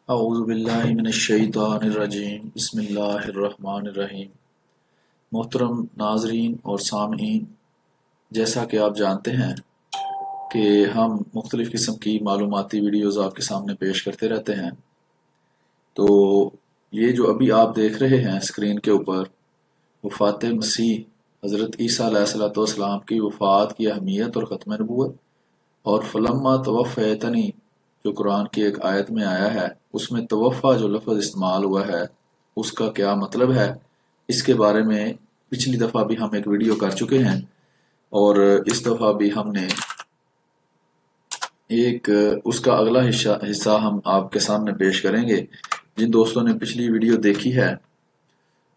اعوذ باللہ من الشیطان الرجیم بسم اللہ الرحمن الرحیم۔ محترم ناظرین اور سامعین، جیسا کہ آپ جانتے ہیں کہ ہم مختلف قسم کی معلوماتی ویڈیوز آپ کے سامنے پیش کرتے رہتے ہیں، تو یہ جو ابھی آپ دیکھ رہے ہیں اسکرین کے اوپر وفات مسیح حضرت عیسیٰ علیہ السلام کی وفات کی اہمیت اور ختم نبوت، اور فلما توفیتنی جو قرآن کی ایک آیت میں آیا ہے، اس میں توفا جو لفظ استعمال ہوا ہے اس کا کیا مطلب ہے، اس کے بارے میں پچھلی دفعہ بھی ہم ایک ویڈیو کر چکے ہیں، اور اس دفعہ بھی ہم نے ایک اس کا اگلا حصہ ہم آپ کے سامنے پیش کریں گے۔ جن دوستوں نے پچھلی ویڈیو دیکھی ہے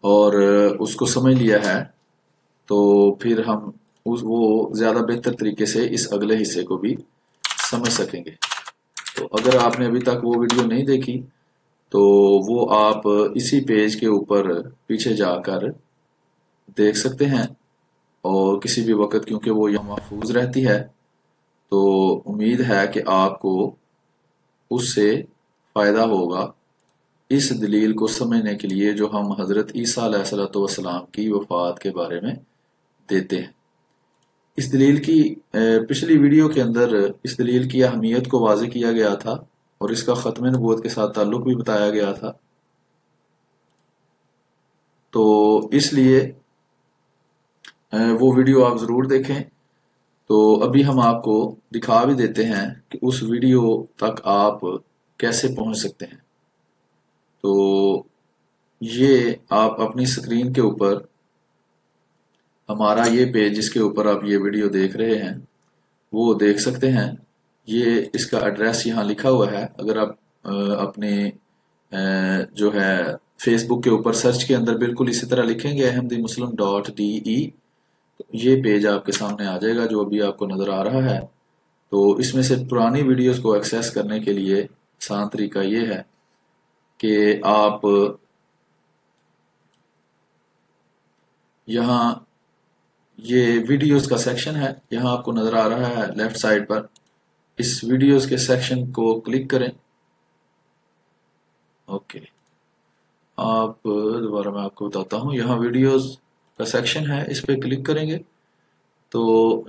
اور اس کو سمجھ لیا ہے تو پھر ہم وہ زیادہ بہتر طریقے سے اس اگلے حصے کو بھی سمجھ سکیں گے۔ تو اگر آپ نے ابھی تک وہ ویڈیو نہیں دیکھی تو وہ آپ اسی پیج کے اوپر پیچھے جا کر دیکھ سکتے ہیں، اور کسی بھی وقت کیونکہ وہ یہاں محفوظ رہتی ہے تو امید ہے کہ آپ کو اس سے فائدہ ہوگا اس دلیل کو سمجھنے کے لیے جو ہم حضرت عیسیٰ علیہ السلام کی وفات کے بارے میں دیتے ہیں۔ اس دلیل کی پچھلی ویڈیو کے اندر اس دلیل کی اہمیت کو واضح کیا گیا تھا اور اس کا ختم نبوت کے ساتھ تعلق بھی بتایا گیا تھا، تو اس لیے وہ ویڈیو آپ ضرور دیکھیں۔ تو ابھی ہم آپ کو دکھا بھی دیتے ہیں کہ اس ویڈیو تک آپ کیسے پہنچ سکتے ہیں۔ تو یہ آپ اپنی سکرین کے اوپر ہمارا یہ پیج جس کے اوپر آپ یہ ویڈیو دیکھ رہے ہیں وہ دیکھ سکتے ہیں۔ یہ اس کا ایڈریس یہاں لکھا ہوا ہے۔ اگر آپ اپنے جو ہے فیس بک کے اوپر سرچ کے اندر بالکل اسی طرح لکھیں گے ahmadimuslim.de، تو یہ پیج آپ کے سامنے آ جائے گا جو ابھی آپ کو نظر آ رہا ہے۔ تو اس میں سے پرانی ویڈیوز کو ایکسیس کرنے کے لیے آسان طریقہ یہ ہے کہ آپ یہاں یہ ویڈیوز کا سیکشن ہے، یہاں آپ کو نظر آ رہا ہے لیفٹ سائڈ پر، اس ویڈیوز کے سیکشن کو کلک کریں۔ اوکے، آپ دوبارہ میں آپ کو بتاتا ہوں، یہاں ویڈیوز کا سیکشن ہے، اس پہ کلک کریں گے تو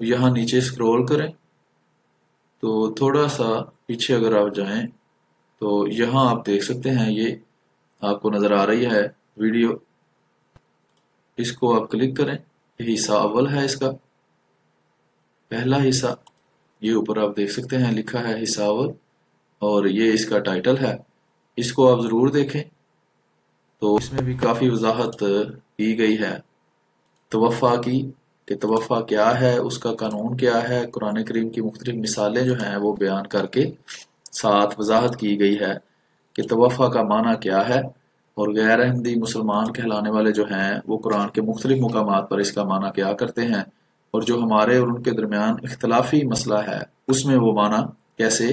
یہاں نیچے سکرول کریں تو تھوڑا سا پیچھے اگر آپ جائیں تو یہاں آپ دیکھ سکتے ہیں یہ آپ کو نظر آ رہی ہے ویڈیو، اس کو آپ کلک کریں۔ یہ حصہ اول ہے، اس کا پہلا حصہ یہ اوپر آپ دیکھ سکتے ہیں لکھا ہے حصہ اول، اور یہ اس کا ٹائٹل ہے، اس کو آپ ضرور دیکھیں۔ تو اس میں بھی کافی وضاحت کی گئی ہے توفا کی، کہ توفا کیا ہے، اس کا قانون کیا ہے، قرآن کریم کی مختلف مثالیں جو ہیں وہ بیان کر کے ساتھ وضاحت کی گئی ہے کہ توفا کا معنی کیا ہے، اور غیر احمدی مسلمان کہلانے والے جو ہیں وہ قرآن کے مختلف مقامات پر اس کا معنی کیا کرتے ہیں، اور جو ہمارے اور ان کے درمیان اختلافی مسئلہ ہے اس میں وہ معنی کیسے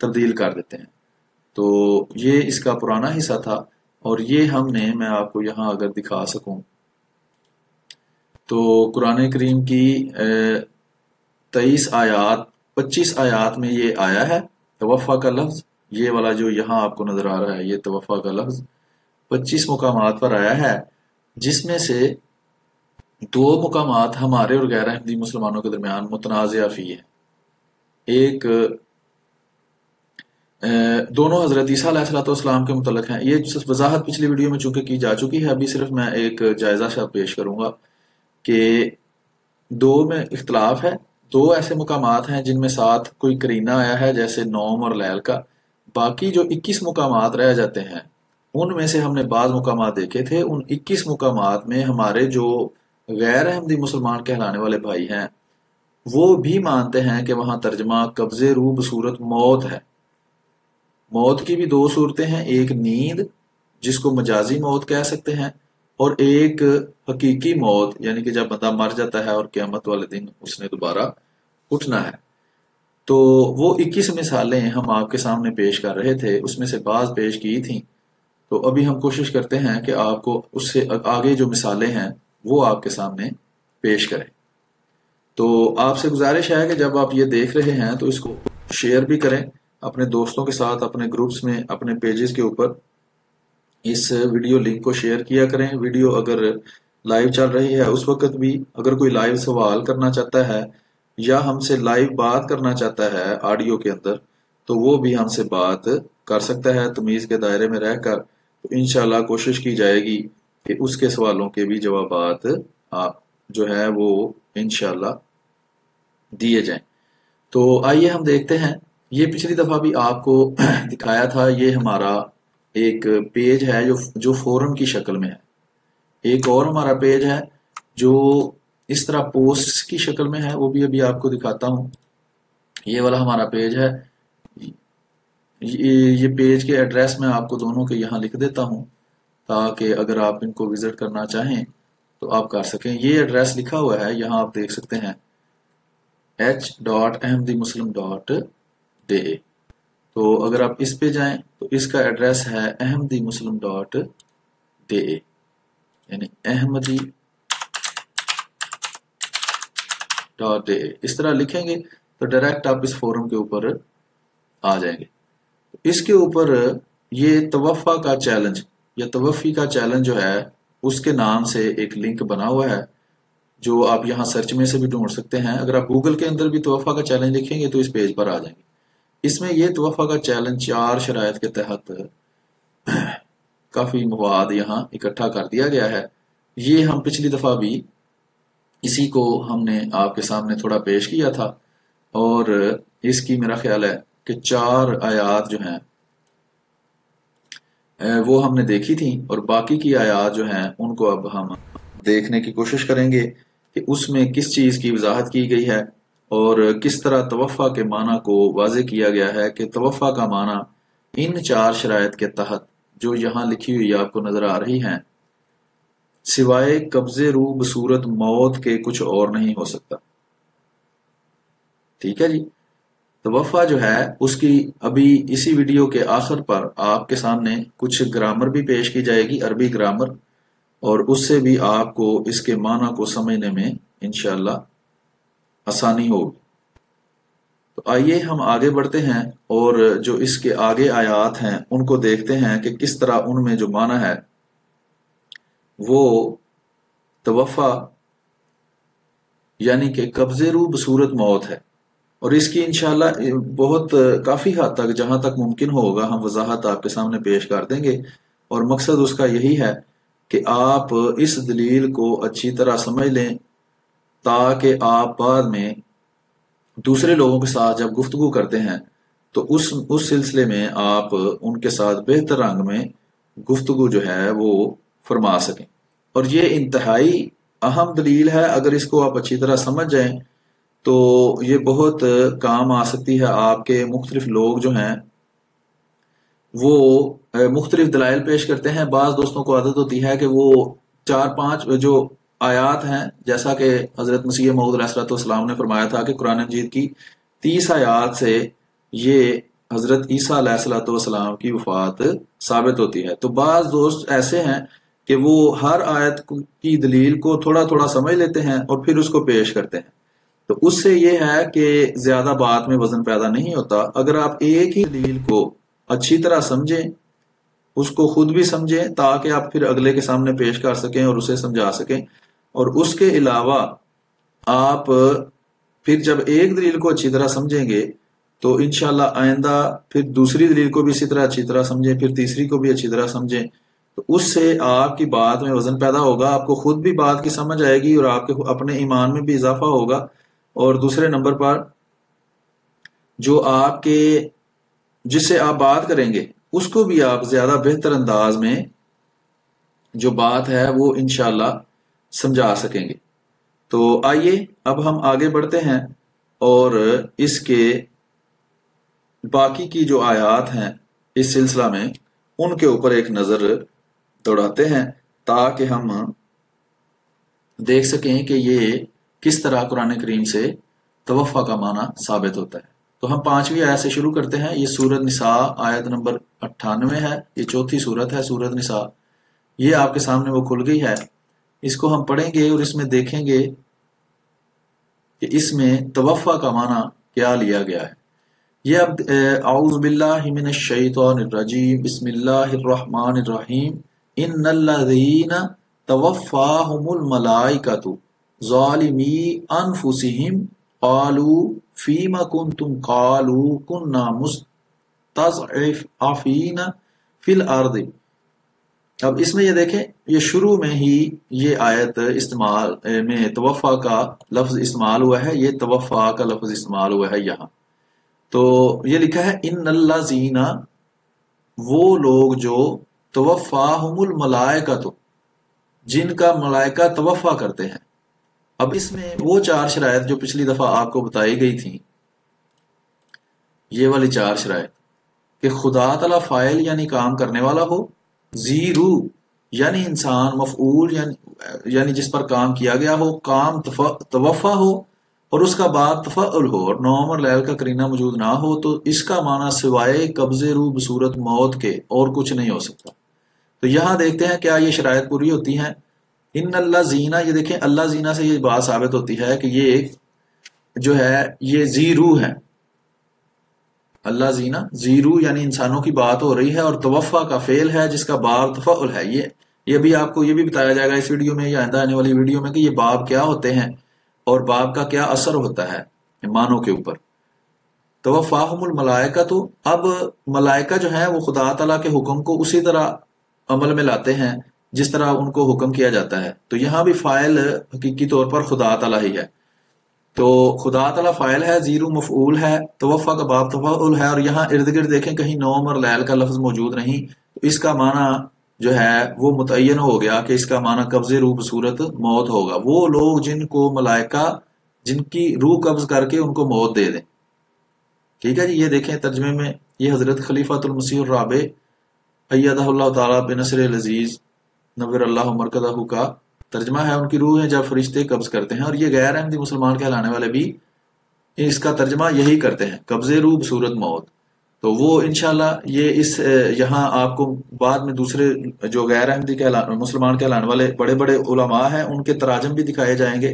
تبدیل کر دیتے ہیں۔ تو یہ اس کا پرانا حصہ تھا، اور یہ ہم نے میں آپ کو یہاں اگر دکھا سکوں تو قرآن کریم کی 23 آیات 25 آیات میں یہ آیا ہے توفا کا لفظ، یہ والا جو یہاں آپ کو نظر آ رہا ہے یہ توفا کا لفظ 25 مقامات پر آیا ہے، جس میں سے 2 مقامات ہمارے اور غیر احمدی مسلمانوں کے درمیان متنازع فی ہے۔ ایک دونوں حضرت عیسیٰ علیہ السلام کے متعلق ہیں، یہ وضاحت پچھلی ویڈیو میں چونکہ کی جا چکی ہے، ابھی صرف میں ایک جائزہ شاہ پیش کروں گا کہ 2 میں اختلاف ہے۔ 2 ایسے مقامات ہیں جن میں ساتھ کوئی قرینہ آیا ہے جیسے نوم اور لیل کا، باقی جو 21 مقامات رہ جاتے ہیں ان میں سے ہم نے بعض مقامات دیکھے تھے، ان 21 مقامات میں ہمارے جو غیر احمدی مسلمان کہلانے والے بھائی ہیں وہ بھی مانتے ہیں کہ وہاں ترجمہ قبض روح بصورت موت ہے۔ موت کی بھی 2 صورتیں ہیں، ایک نیند جس کو مجازی موت کہہ سکتے ہیں، اور ایک حقیقی موت یعنی کہ جب بندہ مر جاتا ہے اور قیامت والے دن اس نے دوبارہ اٹھنا ہے۔ تو وہ 21 مثالیں ہم آپ کے سامنے پیش کر رہے تھے، اس میں سے بعض پیش کی تھیں، تو ابھی ہم کوشش کرتے ہیں کہ آپ کو اس سے آگے جو مثالیں ہیں وہ آپ کے سامنے پیش کریں۔ تو آپ سے گزارش ہے کہ جب آپ یہ دیکھ رہے ہیں تو اس کو شیئر بھی کریں اپنے دوستوں کے ساتھ اپنے گروپس میں اپنے پیجز کے اوپر اس ویڈیو لنک کو شیئر کیا کریں. ویڈیو اگر لائیو چل رہی ہے اس وقت بھی اگر کوئی لائیو سوال کرنا چاہتا ہے یا ہم سے لائیو بات کرنا چاہتا ہے آڈیو کے اندر تو وہ بھی ہم سے بات کر سکتا ہے تمیز کے دائرے میں رہ کر. تو انشاءاللہ کوشش کی جائے گی کہ اس کے سوالوں کے بھی جوابات جو ہے وہ انشاءاللہ دیے جائیں. تو آئیے ہم دیکھتے ہیں. یہ پچھلی دفعہ بھی آپ کو دکھایا تھا. یہ ہمارا ایک پیج ہے جو فورم کی شکل میں ہے. ایک اور ہمارا پیج ہے جو اس طرح پوسٹ کی شکل میں ہے, وہ بھی ابھی آپ کو دکھاتا ہوں. یہ والا ہمارا پیج ہے. یہ پیج کے ایڈریس میں آپ کو دونوں کے یہاں لکھ دیتا ہوں تاکہ اگر آپ ان کو وزٹ کرنا چاہیں تو آپ کر سکیں. یہ ایڈریس لکھا ہوا ہے یہاں آپ دیکھ سکتے ہیں h.ahmadimuslim.da. تو اگر آپ اس پہ جائیں تو اس کا ایڈریس ہے ahmadimuslim.da, یعنی ahmadi.da. اس طرح لکھیں گے تو ڈائریکٹ آپ اس فورم کے اوپر آ جائیں گے. اس کے اوپر یہ توفع کا چیلنج یا توفی کا چیلنج جو ہے اس کے نام سے ایک لنک بنا ہوا ہے جو آپ یہاں سرچ میں سے بھی ڈھونڈ سکتے ہیں. اگر آپ گوگل کے اندر بھی توفع کا چیلنج لکھیں گے تو اس پیج پر آ جائیں گے. اس میں یہ توفع کا چیلنج 4 شرائط کے تحت کافی مواد یہاں اکٹھا کر دیا گیا ہے. یہ ہم پچھلی دفعہ بھی اسی کو ہم نے آپ کے سامنے تھوڑا پیش کیا تھا اور اس کی میرا خیال ہے کہ 4 آیات جو ہیں وہ ہم نے دیکھی تھیں اور باقی کی آیات جو ہیں ان کو اب ہم دیکھنے کی کوشش کریں گے کہ اس میں کس چیز کی وضاحت کی گئی ہے اور کس طرح توفع کے معنی کو واضح کیا گیا ہے کہ توفع کا معنی ان 4 شرائط کے تحت جو یہاں لکھی ہوئی آپ کو نظر آ رہی ہیں سوائے قبضے روح بصورت موت کے کچھ اور نہیں ہو سکتا. ٹھیک ہے جی. توفع جو ہے اس کی ابھی اسی ویڈیو کے آخر پر آپ کے سامنے کچھ گرامر بھی پیش کی جائے گی, عربی گرامر, اور اس سے بھی آپ کو اس کے معنی کو سمجھنے میں انشاءاللہ آسانی ہوگی. تو آئیے ہم آگے بڑھتے ہیں اور جو اس کے آگے آیات ہیں ان کو دیکھتے ہیں کہ کس طرح ان میں جو معنی ہے وہ توفع یعنی کہ قبضے روح بصورت موت ہے. اور اس کی انشاءاللہ بہت کافی حد تک جہاں تک ممکن ہوگا ہم وضاحت آپ کے سامنے پیش کر دیں گے اور مقصد اس کا یہی ہے کہ آپ اس دلیل کو اچھی طرح سمجھ لیں تاکہ آپ بعد میں دوسرے لوگوں کے ساتھ جب گفتگو کرتے ہیں تو اس سلسلے میں آپ ان کے ساتھ بہتر رنگ میں گفتگو جو ہے وہ فرما سکیں. اور یہ انتہائی اہم دلیل ہے. اگر اس کو آپ اچھی طرح سمجھ جائیں تو یہ بہت کام آ سکتی ہے. آپ کے مختلف لوگ جو ہیں وہ مختلف دلائل پیش کرتے ہیں. بعض دوستوں کو عادت ہوتی ہے کہ وہ 4-5 جو آیات ہیں جیسا کہ حضرت مسیح موعود علیہ السلام نے فرمایا تھا کہ قرآن مجید کی 30 آیات سے یہ حضرت عیسیٰ علیہ السلام کی وفات ثابت ہوتی ہے. تو بعض دوست ایسے ہیں کہ وہ ہر آیت کی دلیل کو تھوڑا تھوڑا سمجھ لیتے ہیں اور پھر اس کو پیش کرتے ہیں. تو اس سے یہ ہے کہ زیادہ بات میں وزن پیدا نہیں ہوتا. اگر آپ ایک ہی دلیل کو اچھی طرح سمجھیں, اس کو خود بھی سمجھیں تاکہ آپ پھر اگلے کے سامنے پیش کر سکیں اور اسے سمجھا سکیں, اور اس کے علاوہ آپ پھر جب ایک دلیل کو اچھی طرح سمجھیں گے تو انشاءاللہ آئندہ پھر دوسری دلیل کو بھی اسی طرح اچھی طرح سمجھیں, پھر تیسری کو بھی اچھی طرح سمجھیں. تو اس سے آپ کی بات میں وزن پیدا ہوگا, آپ کو خود بھی بات کی سمجھ آئے گی اور آپ کے اپنے ایمان میں بھی اضافہ ہوگا. اور دوسرے نمبر پر جو آپ کے جس سے آپ بات کریں گے اس کو بھی آپ زیادہ بہتر انداز میں جو بات ہے وہ انشاءاللہ سمجھا سکیں گے. تو آئیے اب ہم آگے بڑھتے ہیں اور اس کے باقی کی جو آیات ہیں اس سلسلہ میں ان کے اوپر ایک نظر دوڑاتے ہیں تاکہ ہم دیکھ سکیں کہ یہ کس طرح قرآن کریم سے توفع کا معنی ثابت ہوتا ہے. تو ہم 5ویں آیت سے شروع کرتے ہیں. یہ سورۃ نساء آیت نمبر 98 ہے. یہ 4تھی سورت ہے سورۃ نساء. یہ آپ کے سامنے وہ کھل گئی ہے. اس کو ہم پڑھیں گے اور اس میں دیکھیں گے کہ اس میں توفع کا معنی کیا لیا گیا ہے. یہ اب اعوذ باللہ من الشیطان الرجیم بسم اللہ الرحمن الرحیم ان الذین توفاہم الملائکۃ ظالمی انفسہم قالوا فیم کنتم قالوا کنا مستضعفین فی الارض. اب اس میں یہ دیکھیں، یہ شروع میں ہی یہ آیت استعمال میں توفا کا لفظ استعمال ہوا ہے، یہ توفا کا لفظ استعمال ہوا ہے یہاں. تو یہ لکھا ہے ان اللہ زینا، وہ لوگ جو توفاہم الملائکۃ، جن کا ملائکہ توفا کرتے ہیں. اب اس میں وہ 4 شرائط جو پچھلی دفعہ آپ کو بتائی گئی تھیں، یہ والی 4 شرائط کہ خدا تعالی فاعل یعنی کام کرنے والا ہو، زیرو یعنی انسان، مفعول یعنی جس پر کام کیا گیا ہو، کام توفا ہو اور اس کا بعد تفعل ہو اور نوم اور لیل کا قرینہ موجود نہ ہو، تو اس کا معنی سوائے قبضے روح بصورت موت کے اور کچھ نہیں ہو سکتا. تو یہاں دیکھتے ہیں کیا یہ شرائط پوری ہوتی ہیں. ان اللہ زینا، یہ دیکھیں اللہ زینا سے یہ بات ثابت ہوتی ہے کہ یہ جو ہے یہ زیرو ہے. اللہ زینا زیرو یعنی انسانوں کی بات ہو رہی ہے، اور توفا کا فعل ہے جس کا باب تفعل ہے. یہ بھی آپ کو یہ بھی بتایا جائے گا اس ویڈیو میں یا آئندہ آنے والی ویڈیو میں کہ یہ باب کیا ہوتے ہیں اور باب کا کیا اثر ہوتا ہے معنوں کے اوپر. توفاہم الملائکہ، تو اب ملائکہ جو ہیں وہ خدا تعالیٰ کے حکم کو اسی طرح عمل میں لاتے ہیں جس طرح ان کو حکم کیا جاتا ہے. تو یہاں بھی فاعل حقیقی طور پر خدا تعالیٰ ہی ہے. تو خدا تعالیٰ فاعل ہے، زیرو مفعول ہے، توفا کا باب تفعل ہے، اور یہاں ارد گرد دیکھیں کہیں نوم اور لیل کا لفظ موجود نہیں. تو اس کا معنی جو ہے وہ متعین ہو گیا کہ اس کا معنی قبض روح بصورت موت ہوگا. وہ لوگ جن کو ملائکہ جن کی روح قبض کر کے ان کو موت دے دیں. ٹھیک ہے جی. یہ دیکھیں ترجمے میں یہ حضرت خلیفۃ المسیح الرابع ایدہ اللہ تعالیٰ بنصر العزیز نور اللہ مرکزہ کا ترجمہ ہے. ان کی روح ہے جب فرشتے قبض کرتے ہیں، اور یہ غیر احمدی مسلمان کہلانے والے بھی اس کا ترجمہ یہی کرتے ہیں، قبض روح بصورت موت. تو وہ انشاءاللہ یہ یہاں آپ کو بعد میں دوسرے جو غیر احمدی مسلمان کہلانے والے بڑے بڑے علماء ہیں ان کے تراجم بھی دکھائے جائیں گے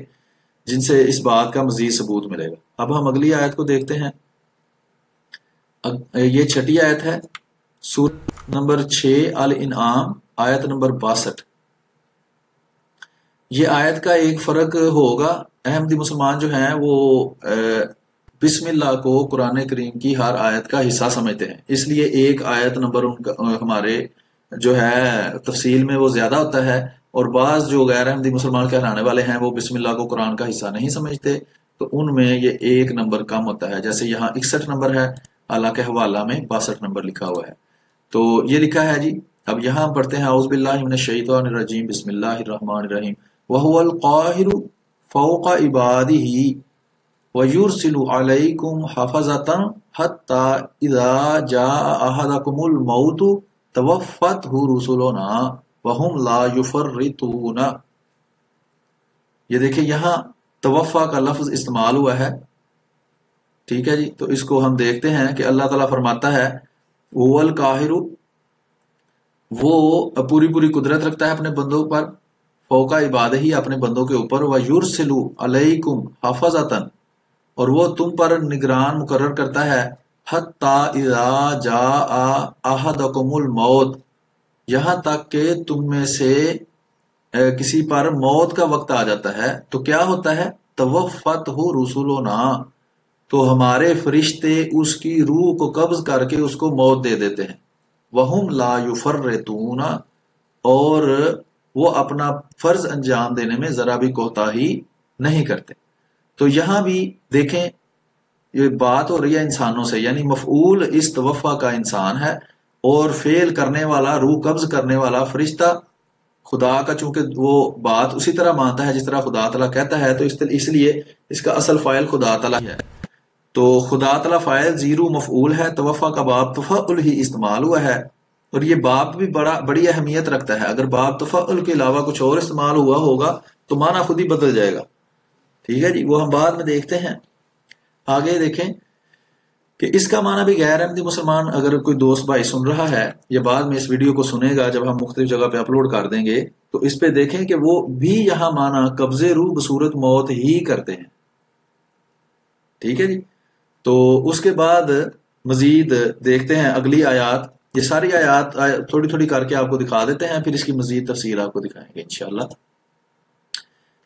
جن سے اس بات کا مزید ثبوت ملے گا. اب ہم اگلی آیت کو دیکھتے ہیں. یہ 6 آیت ہے، سورہ نمبر 6 الانعام، آیت نمبر 62. یہ آیت کا ایک فرق ہوگا، احمدی مسلمان جو ہیں وہ بسم اللہ کو قرآن کریم کی ہر آیت کا حصہ سمجھتے ہیں، اس لیے ایک آیت نمبر ان کا ہمارے جو ہے تفصیل میں وہ زیادہ ہوتا ہے. اور بعض جو غیر احمدی مسلمان کہلانے والے ہیں وہ بسم اللہ کو قرآن کا حصہ نہیں سمجھتے، تو ان میں یہ 1 نمبر کم ہوتا ہے. جیسے یہاں 61 نمبر ہے، حالانکہ حوالہ میں 62 نمبر لکھا ہوا ہے. تو یہ لکھا ہے جی. اب یہاں پڑھتے ہیں اعوذ باللہ من الشیطان الرجیم بسم اللہ الرحمن الرحیم وَهُوَ الْقَاهِرُ فَوْقَ عِبَادِهِ وَيُرْسِلُ عَلَيْكُمْ حَفَظَةً حَتَّى إِذَا جَاءَ أَحَدَكُمُ الْمَوْتُ تَوَفَّتْهُ رُسُلُنَا وَهُمْ لَا يُفَرِّطُونَ. یہ دیکھیں یہاں توفا کا لفظ استعمال ہوا ہے. ٹھیک ہے جی. تو اس کو ہم دیکھتے ہیں کہ اللہ تعالیٰ فرماتا ہے وہ القاہر، وہ پوری قدرت رکھتا ہے اپنے بندوں پر، فوقا عبادہ ہی اپنے بندوں کے اوپر، وَيُرْسِلُ عَلَيْكُمْ حَفَظَةً، اور وہ تم پر نگران مقرر کرتا ہے، حَتَّى إِذَا جَاءَ أَحَدَكُمُ الْمَوْتُ، یہاں تک کہ تم میں سے کسی پر موت کا وقت آ جاتا ہے تو کیا ہوتا ہے، تَوَفَّتْهُ رُسُلُنَا، تو ہمارے فرشتے اس کی روح کو قبض کر کے اس کو موت دے دیتے ہیں. وَهُمْ لَا يُفَرِّطُونَ، اور وہ اپنا فرض انجام دینے میں ذرا بھی کوتاہی نہیں کرتے. تو یہاں بھی دیکھیں یہ بات ہو رہی ہے انسانوں سے، یعنی مفعول اس توفا کا انسان ہے اور فعل کرنے والا، روح قبض کرنے والا فرشتہ خدا کا، چونکہ وہ بات اسی طرح مانتا ہے جس طرح خدا تعالیٰ کہتا ہے، تو اس لیے اس کا اصل فاعل خدا تعالیٰ ہے. تو خدا تعالیٰ فاعل زیرو مفعول ہے، توفا کا باب تفعل ہی استعمال ہوا ہے، اور یہ باب بھی بڑی اہمیت رکھتا ہے. اگر باب تفعل کے علاوہ کچھ اور استعمال ہوا ہوگا تو معنی خود ہی بدل جائے گا. ٹھیک ہے جی. وہ ہم بعد میں دیکھتے ہیں. آگے دیکھیں کہ اس کا معنی بھی غیر احمدی مسلمان اگر کوئی دوست بھائی سن رہا ہے یا بعد میں اس ویڈیو کو سنے گا جب ہم مختلف جگہ پہ اپلوڈ کر دیں گے، تو اس پہ دیکھیں کہ وہ بھی یہاں معنی قبض روح بصورت موت ہی کرتے ہیں. ٹھیک ہے جی. تو اس کے بعد مزید دیکھتے ہیں اگلی آیات. یہ ساری آیات تھوڑی تھوڑی کر کے آپ کو دکھا دیتے ہیں، پھر اس کی مزید تفصیل آپ کو دکھائیں گے انشاءاللہ.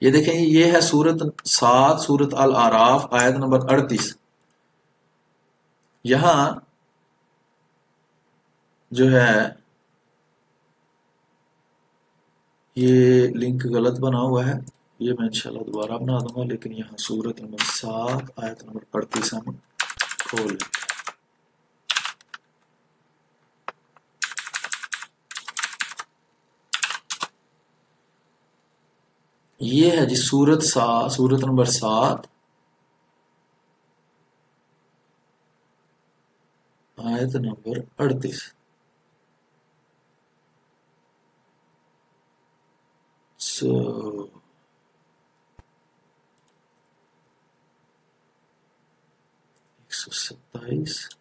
یہ دیکھیں، یہ ہے سورت 7 سورت الاعراف آیت نمبر 38. یہاں جو ہے یہ لنک غلط بنا ہوا ہے، یہ میں انشاءاللہ دوبارہ بنا دوں گا. لیکن یہاں سورت نمبر 7 آیت نمبر 38 ہم کھول لیں. یہ ہے جی سورت نمبر 7 آیت نمبر 38. سو 127.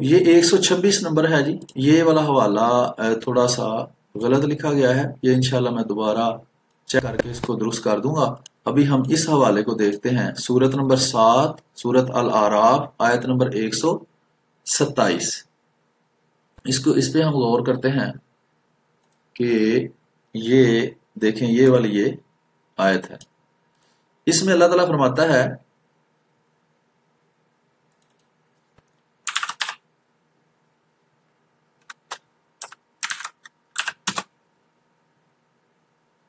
یہ 126 نمبر ہے جی. یہ والا حوالہ تھوڑا سا غلط لکھا گیا ہے، یہ انشاءاللہ میں دوبارہ چیک کر کے اس کو درست کر دوں گا. ابھی ہم اس حوالے کو دیکھتے ہیں. سورت نمبر 7 سورت الاعراف آیت نمبر 127. اس پہ ہم غور کرتے ہیں کہ یہ دیکھیں، یہ والی یہ آیت ہے. اس میں اللہ تعالیٰ فرماتا ہے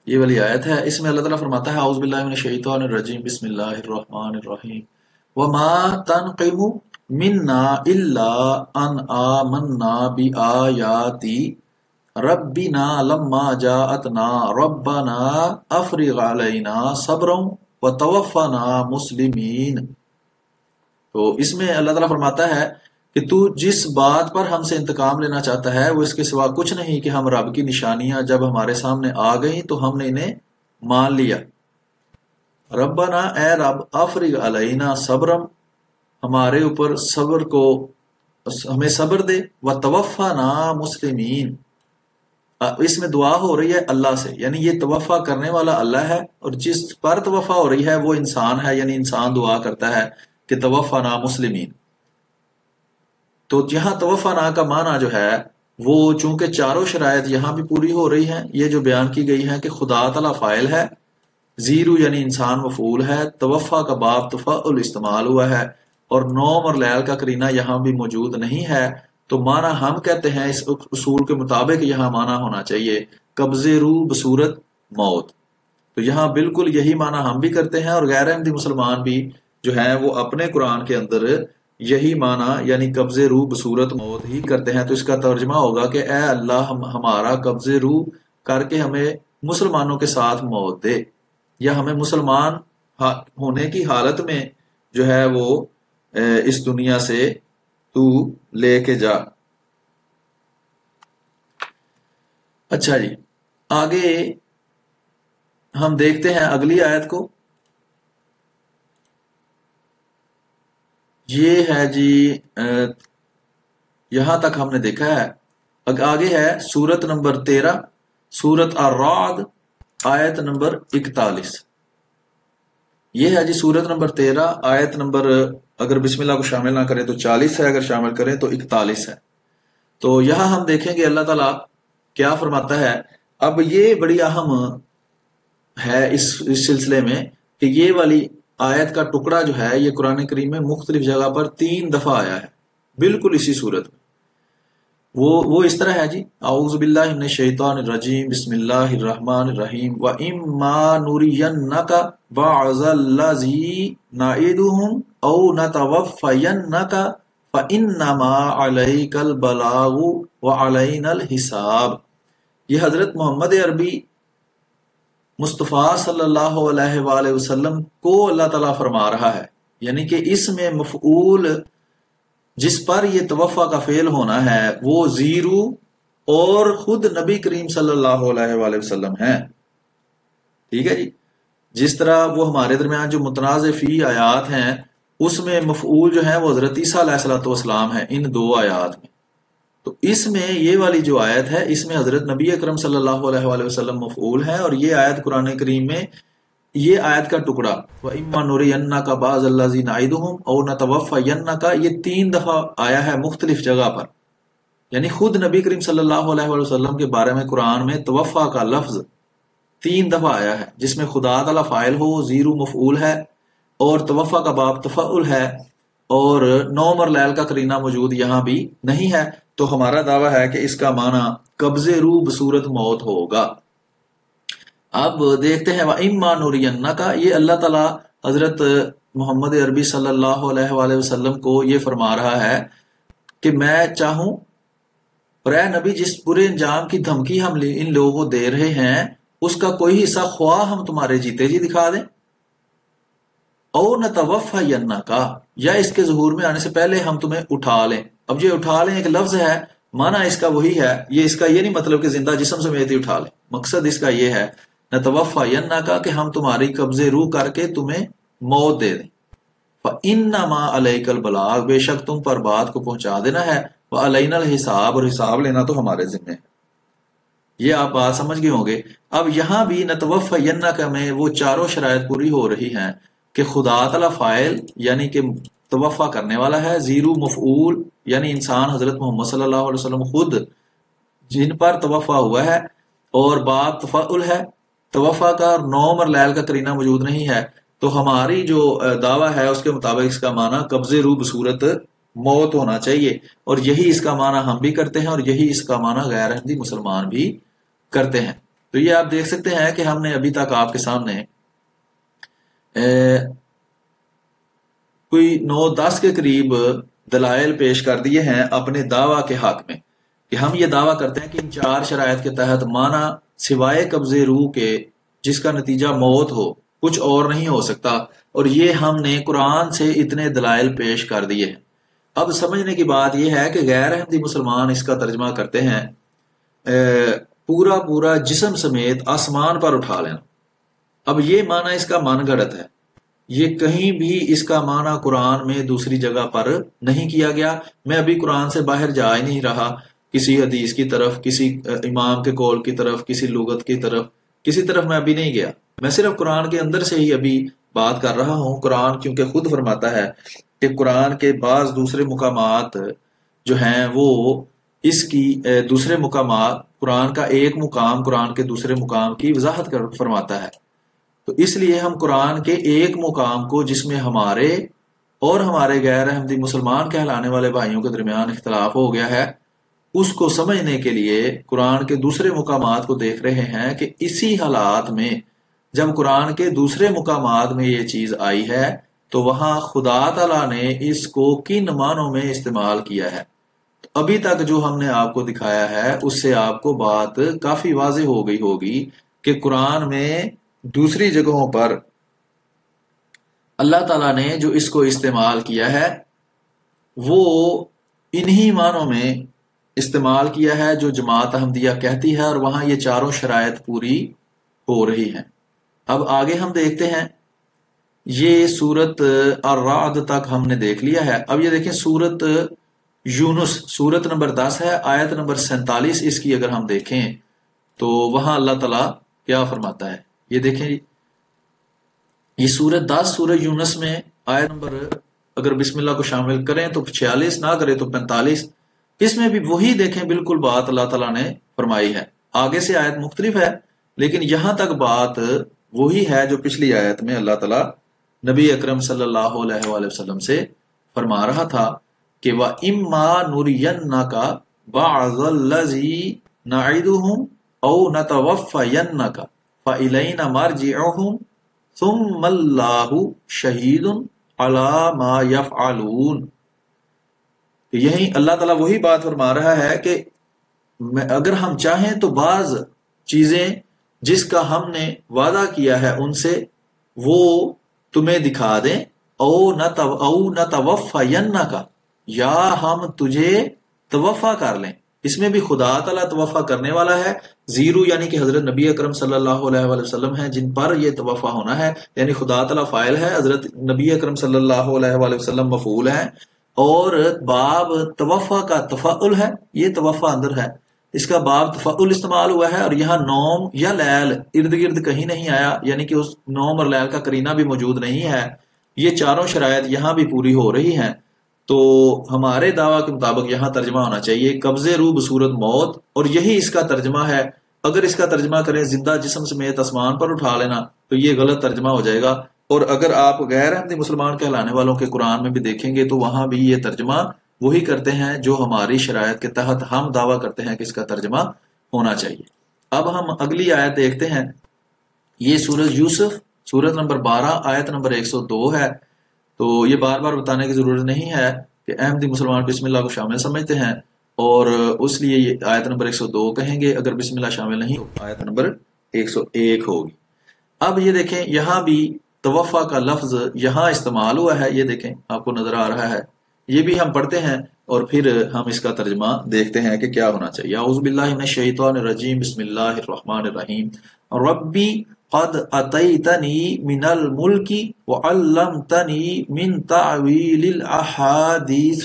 یہ والی آیت ہے. اس میں اللہ تعالیٰ فرماتا ہے اعوذ باللہ من الشیطان الرجیم بسم اللہ الرحمن الرحیم وما تنقم منا الا ان آمنا بآیات ربنا لما جاءتنا ربنا افرغ علینا صبرا وتوفنا مسلمین. تو اس میں اللہ تعالیٰ فرماتا ہے کہ تو جس بات پر ہم سے انتقام لینا چاہتا ہے وہ اس کے سوا کچھ نہیں کہ ہم رب کی نشانیاں جب ہمارے سامنے آ گئیں تو ہم نے انہیں مان لیا. ربنا اے رب افرغ علینا صبرم، ہمارے اوپر صبر کو، ہمیں صبر دے. وتوفنا مسلمین، اس میں دعا ہو رہی ہے اللہ سے، یعنی یہ توفع کرنے والا اللہ ہے، اور جس پر توفع ہو رہی ہے وہ انسان ہے، یعنی انسان دعا کرتا ہے کہ توفنا مسلمین. تو یہاں توفنا کا معنی جو ہے وہ چونکہ چاروں شرائط یہاں بھی پوری ہو رہی ہیں، یہ جو بیان کی گئی ہیں کہ خدا تعالیٰ فاعل ہے، زیرو یعنی انسان مفعول ہے، توفع کا باب تفعل استعمال ہوا ہے، اور نوم اور لیل کا قرینہ یہاں بھی موجود نہیں ہے. تو معنی ہم کہتے ہیں اس اصول کے مطابق یہاں معنی ہونا چاہیے قبض روح بصورت موت. تو یہاں بالکل یہی معنی ہم بھی کرتے ہیں، اور غیر احمدی مسلمان بھی جو ہیں وہ اپنے قرآن کے اندر یہی معنی یعنی قبض روح بصورت موت ہی کرتے ہیں. تو اس کا ترجمہ ہوگا کہ اے اللہ ہمارا قبض روح کر کے ہمیں مسلمانوں کے ساتھ موت دے، یا ہمیں مسلمان ہونے کی حالت میں جو ہے وہ اس دنیا سے تو لے کے جا. اچھا جی، آگے ہم دیکھتے ہیں اگلی آیت کو. یہ ہے جی یہاں تک ہم نے دیکھا ہے. آگے ہے سورت نمبر 13 سورت الرعد آیت نمبر 41. یہ ہے جی سورت نمبر 13 آیت نمبر، اگر بسم اللہ کو شامل نہ کریں تو 40 ہے، اگر شامل کریں تو 41 ہے. تو یہاں ہم دیکھیں گے اللہ تعالیٰ کیا فرماتا ہے. اب یہ بڑی اہم ہے اس سلسلے میں کہ یہ والی آیت کا ٹکڑا جو ہے یہ قرآن کریم میں مختلف جگہ پر 3 دفعہ آیا ہے، بالکل اسی صورت میں. وہ اس طرح ہے جی اعوذ باللہ من الشیطان الرجیم بسم اللہ الرحمن الرحیم وَإِمَّا نُرِيَنَّكَ بَعْضَ الَّذِي نَعِدُهُمْ أَوْ نَتَوَفَّيَنَّكَ فَإِنَّمَا عَلَيْكَ الْبَلَاغُ وَعَلَيْنَا الْحِسَابُ. یہ حضرت محمد عربی مصطفیٰ صلی اللہ علیہ وآلہ وسلم کو اللہ تعالیٰ فرما رہا ہے، یعنی کہ اس میں مفعول جس پر یہ توفع کا فعل ہونا ہے وہ زیرو اور خود نبی کریم صلی اللہ علیہ وآلہ وسلم ہیں. ٹھیک ہے جی، جس طرح وہ ہمارے درمیان جو متنازع فی آیات ہیں اس میں مفعول جو ہے وہ حضرت عیسیٰ علیہ الصلوۃ والسلام ہے ان دو آیات میں. تو اس میں یہ والی جو آیت ہے اس میں حضرت نبی اکرم صلی اللہ علیہ وآلہ وسلم مفعول ہے، اور یہ آیت قرآن کریم میں یہ آیت کا ٹکڑا وَإِمَّا نُرِيَنَّكَ بَعْضَ الَّذِي نَعِدُهُمْ أَوْ نَتَوَفَّيَنَّكَ یہ 3 دفعہ آیا ہے مختلف جگہ پر. یعنی خود نبی کریم صلی اللہ علیہ وآلہ وسلم کے بارے میں قرآن میں توفا کا لفظ 3 دفعہ آیا ہے، جس میں خدا تعالیٰ فاعل ہو، زیرو مفعول ہے، اور توفا کا باب تفعل ہے، اور نوم اور لیل کا قرینہ موجود یہاں بھی نہیں ہے. تو ہمارا دعویٰ ہے کہ اس کا معنی قبض روح بصورت موت ہوگا. اب دیکھتے ہیں وَإِمَّا نُرِيَنَّكَ، یہ اللہ تعالیٰ حضرت محمد عربی صلی اللہ علیہ وآلہ وسلم کو یہ فرما رہا ہے کہ میں چاہوں، اور اے نبی جس برے انجام کی دھمکی ہم ان لوگوں کو دے رہے ہیں اس کا کوئی حصہ خواہ ہم تمہارے جیتے جی دکھا دیں، او نتوفینک، یا اس کے ظہور میں آنے سے پہلے ہم تمہیں اٹھا لیں. اب یہ اٹھا لیں ایک لفظ ہے، معنی اس کا وہی ہے، یہ اس کا یہ نہیں مطلب کہ زندہ جسم سمیت ہی اٹھا لیں، مقصد اس کا یہ ہے نتوفینک کہ ہم تمہاری قبض روح کر کے تمہیں موت دے دیں. فَإِنَّمَا عَلَيْكَ الْبَلَاغُ، بے شک تم پر بات کو پہنچا دینا ہے، وَعَلَيْنَا الْحِسَابُ، اور حساب لینا تو ہمارے ذمہ ہے. یہ آپ بات سمجھ گئے ہوں گے. اب یہاں بھی نتوفینک میں وہ چاروں شرائط پوری ہو رہی ہیں کہ خدا تعالیٰ فاعل یعنی کہ توفا کرنے والا ہے، زیرو مفعول یعنی انسان حضرت محمد صلی اللہ علیہ وسلم خود جن پر توفا ہوا ہے، اور باب تفعل ہے توفا کا، اور نوم اور لیل کا قرینہ موجود نہیں ہے. تو ہماری جو دعویٰ ہے اس کے مطابق اس کا معنی قبض روح بصورت موت ہونا چاہیے، اور یہی اس کا معنی ہم بھی کرتے ہیں، اور یہی اس کا معنی غیر احمدی مسلمان بھی کرتے ہیں. تو یہ آپ دیکھ سکتے ہیں کہ ہم نے ابھی تک آپ کے سامنے کوئی 9-10 کے قریب دلائل پیش کر دیے ہیں اپنے دعویٰ کے حق میں، کہ ہم یہ دعویٰ کرتے ہیں کہ ان 4 شرائط کے تحت معنی سوائے قبض روح کے جس کا نتیجہ موت ہو کچھ اور نہیں ہو سکتا، اور یہ ہم نے قرآن سے اتنے دلائل پیش کر دیے ہیں. اب سمجھنے کی بات یہ ہے کہ غیر احمدی مسلمان اس کا ترجمہ کرتے ہیں پورا جسم سمیت آسمان پر اٹھا لینا. اب یہ معنی اس کا من گھڑت ہے، یہ کہیں بھی اس کا معنی قرآن میں دوسری جگہ پر نہیں کیا گیا. میں ابھی قرآن سے باہر جا ہی نہیں رہا، کسی حدیث کی طرف، کسی امام کے قول کی طرف، کسی لغت کی طرف، کسی طرف میں ابھی نہیں گیا. میں صرف قرآن کے اندر سے ہی ابھی بات کر رہا ہوں. قرآن کیونکہ خود فرماتا ہے کہ قرآن کے بعض دوسرے مقامات جو ہیں وہ اس کی دوسرے مقامات، قرآن کا ایک مقام قرآن کے دوسرے مقام کی وضاحت فرماتا ہے. تو اس لیے ہم قرآن کے ایک مقام کو جس میں ہمارے اور ہمارے غیر احمدی مسلمان کہلانے والے بھائیوں کے درمیان اختلاف ہو گیا ہے، اس کو سمجھنے کے لیے قرآن کے دوسرے مقامات کو دیکھ رہے ہیں کہ اسی حالات میں جب قرآن کے دوسرے مقامات میں یہ چیز آئی ہے تو وہاں خدا تعالیٰ نے اس کو کن معنوں میں استعمال کیا ہے. تو ابھی تک جو ہم نے آپ کو دکھایا ہے اس سے آپ کو بات کافی واضح ہو گئی ہوگی کہ قرآن میں دوسری جگہوں پر اللہ تعالیٰ نے جو اس کو استعمال کیا ہے وہ انہی معنوں میں استعمال کیا ہے جو جماعت احمدیہ کہتی ہے، اور وہاں یہ 4 شرائط پوری ہو رہی ہیں. اب آگے ہم دیکھتے ہیں، یہ سورت الرعد تک ہم نے دیکھ لیا ہے. اب یہ دیکھیں سورت یونس، سورت نمبر 10 ہے، آیت نمبر 47 اس کی اگر ہم دیکھیں تو وہاں اللہ تعالیٰ کیا فرماتا ہے. یہ دیکھیں یہ سورت 10 سورہ یونس میں آیت نمبر اگر بسم اللہ کو شامل کریں تو 46، نہ کریں تو 45. اس میں بھی وہی دیکھیں بالکل بات اللہ تعالیٰ نے فرمائی ہے. آگے سے آیت مختلف ہے لیکن یہاں تک بات وہی ہے جو پچھلی آیت میں اللہ تعالیٰ نبی اکرم صلی اللہ علیہ وآلہ وسلم سے فرما رہا تھا کہ وَإِمَّا نُرِيَنَّكَ بَعْضَ الَّذِي نَعِدُهُمْ أَوْ نَتَوَفَّيَنَّكَ فَإِلَيْنَا مَرْجِعُهُمْ ثُمَّ اللَّهُ شَهِيدٌ عَلَى مَا يَفْعَلُونَ. یہی اللہ تعالیٰ وہی بات فرما رہا ہے کہ اگر ہم چاہیں تو بعض چیزیں جس کا ہم نے وعدہ کیا ہے ان سے وہ تمہیں دکھا دیں، او نتوفینک، یا ہم تجھے توفا کر لیں. اس میں بھی خدا تعالیٰ توفع کرنے والا ہے، زیرو یعنی کہ حضرت نبی اکرم صلی اللہ علیہ وآلہ وسلم ہیں جن پر یہ توفع ہونا ہے، یعنی خدا تعالیٰ فاعل ہے، حضرت نبی اکرم صلی اللہ علیہ وآلہ وسلم مفعول ہے، اور باب توفع کا تفعل ہے، یہ توفع اندر ہے، اس کا باب تفعل استعمال ہوا ہے، اور یہاں نوم یا لیل ارد گرد کہیں نہیں آیا، یعنی کہ اس نوم اور لیل کا قرینہ بھی موجود نہیں ہے۔ یہ چاروں شرائط یہاں بھی پوری ہو رہی ہیں، تو ہمارے دعویٰ کے مطابق یہاں ترجمہ ہونا چاہیے قبض روح بصورت موت، اور یہی اس کا ترجمہ ہے۔ اگر اس کا ترجمہ کریں زندہ جسم سمیت آسمان پر اٹھا لینا تو یہ غلط ترجمہ ہو جائے گا، اور اگر آپ غیر احمدی مسلمان کہلانے والوں کے قرآن میں بھی دیکھیں گے تو وہاں بھی یہ ترجمہ وہی کرتے ہیں جو ہماری شرائط کے تحت ہم دعویٰ کرتے ہیں کہ اس کا ترجمہ ہونا چاہیے۔ اب ہم اگلی آیت دیکھتے ہیں، یہ سورۃ یوسف سورت نمبر 12 آیت نمبر 102 ہے۔ تو یہ بار بار بتانے کی ضرورت نہیں ہے کہ احمدی مسلمان بسم اللہ کو شامل سمجھتے ہیں، اور اس لیے یہ آیت نمبر 102 کہیں گے، اگر بسم اللہ شامل نہیں تو آیت نمبر 101 ہوگی۔ اب یہ دیکھیں یہاں بھی توفع کا لفظ یہاں استعمال ہوا ہے، یہ دیکھیں آپ کو نظر آ رہا ہے، یہ بھی ہم پڑھتے ہیں اور پھر ہم اس کا ترجمہ دیکھتے ہیں کہ کیا ہونا چاہیے۔ اعوذ باللہ من الشیطان الرجیم، بسم اللہ الرحمن الرحیم، ربی قد اتیتنی من الملک وعلمتنی من تعویل الاحادیث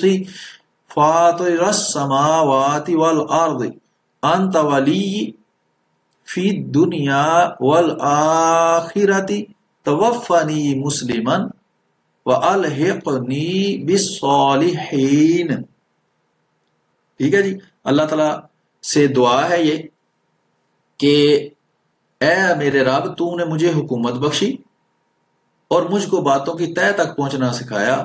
فاطر السماوات والارض انت ولی فی الدنیا والآخرۃ توفنی مسلما وَأَلْحِقْنِي بِالصَّالِحِينَ۔ ٹھیک ہے جی، اللہ تعالیٰ سے دعا ہے یہ کہ اے میرے رب تو نے مجھے حکومت بخشی اور مجھ کو باتوں کی تہ تک پہنچنا سکھایا،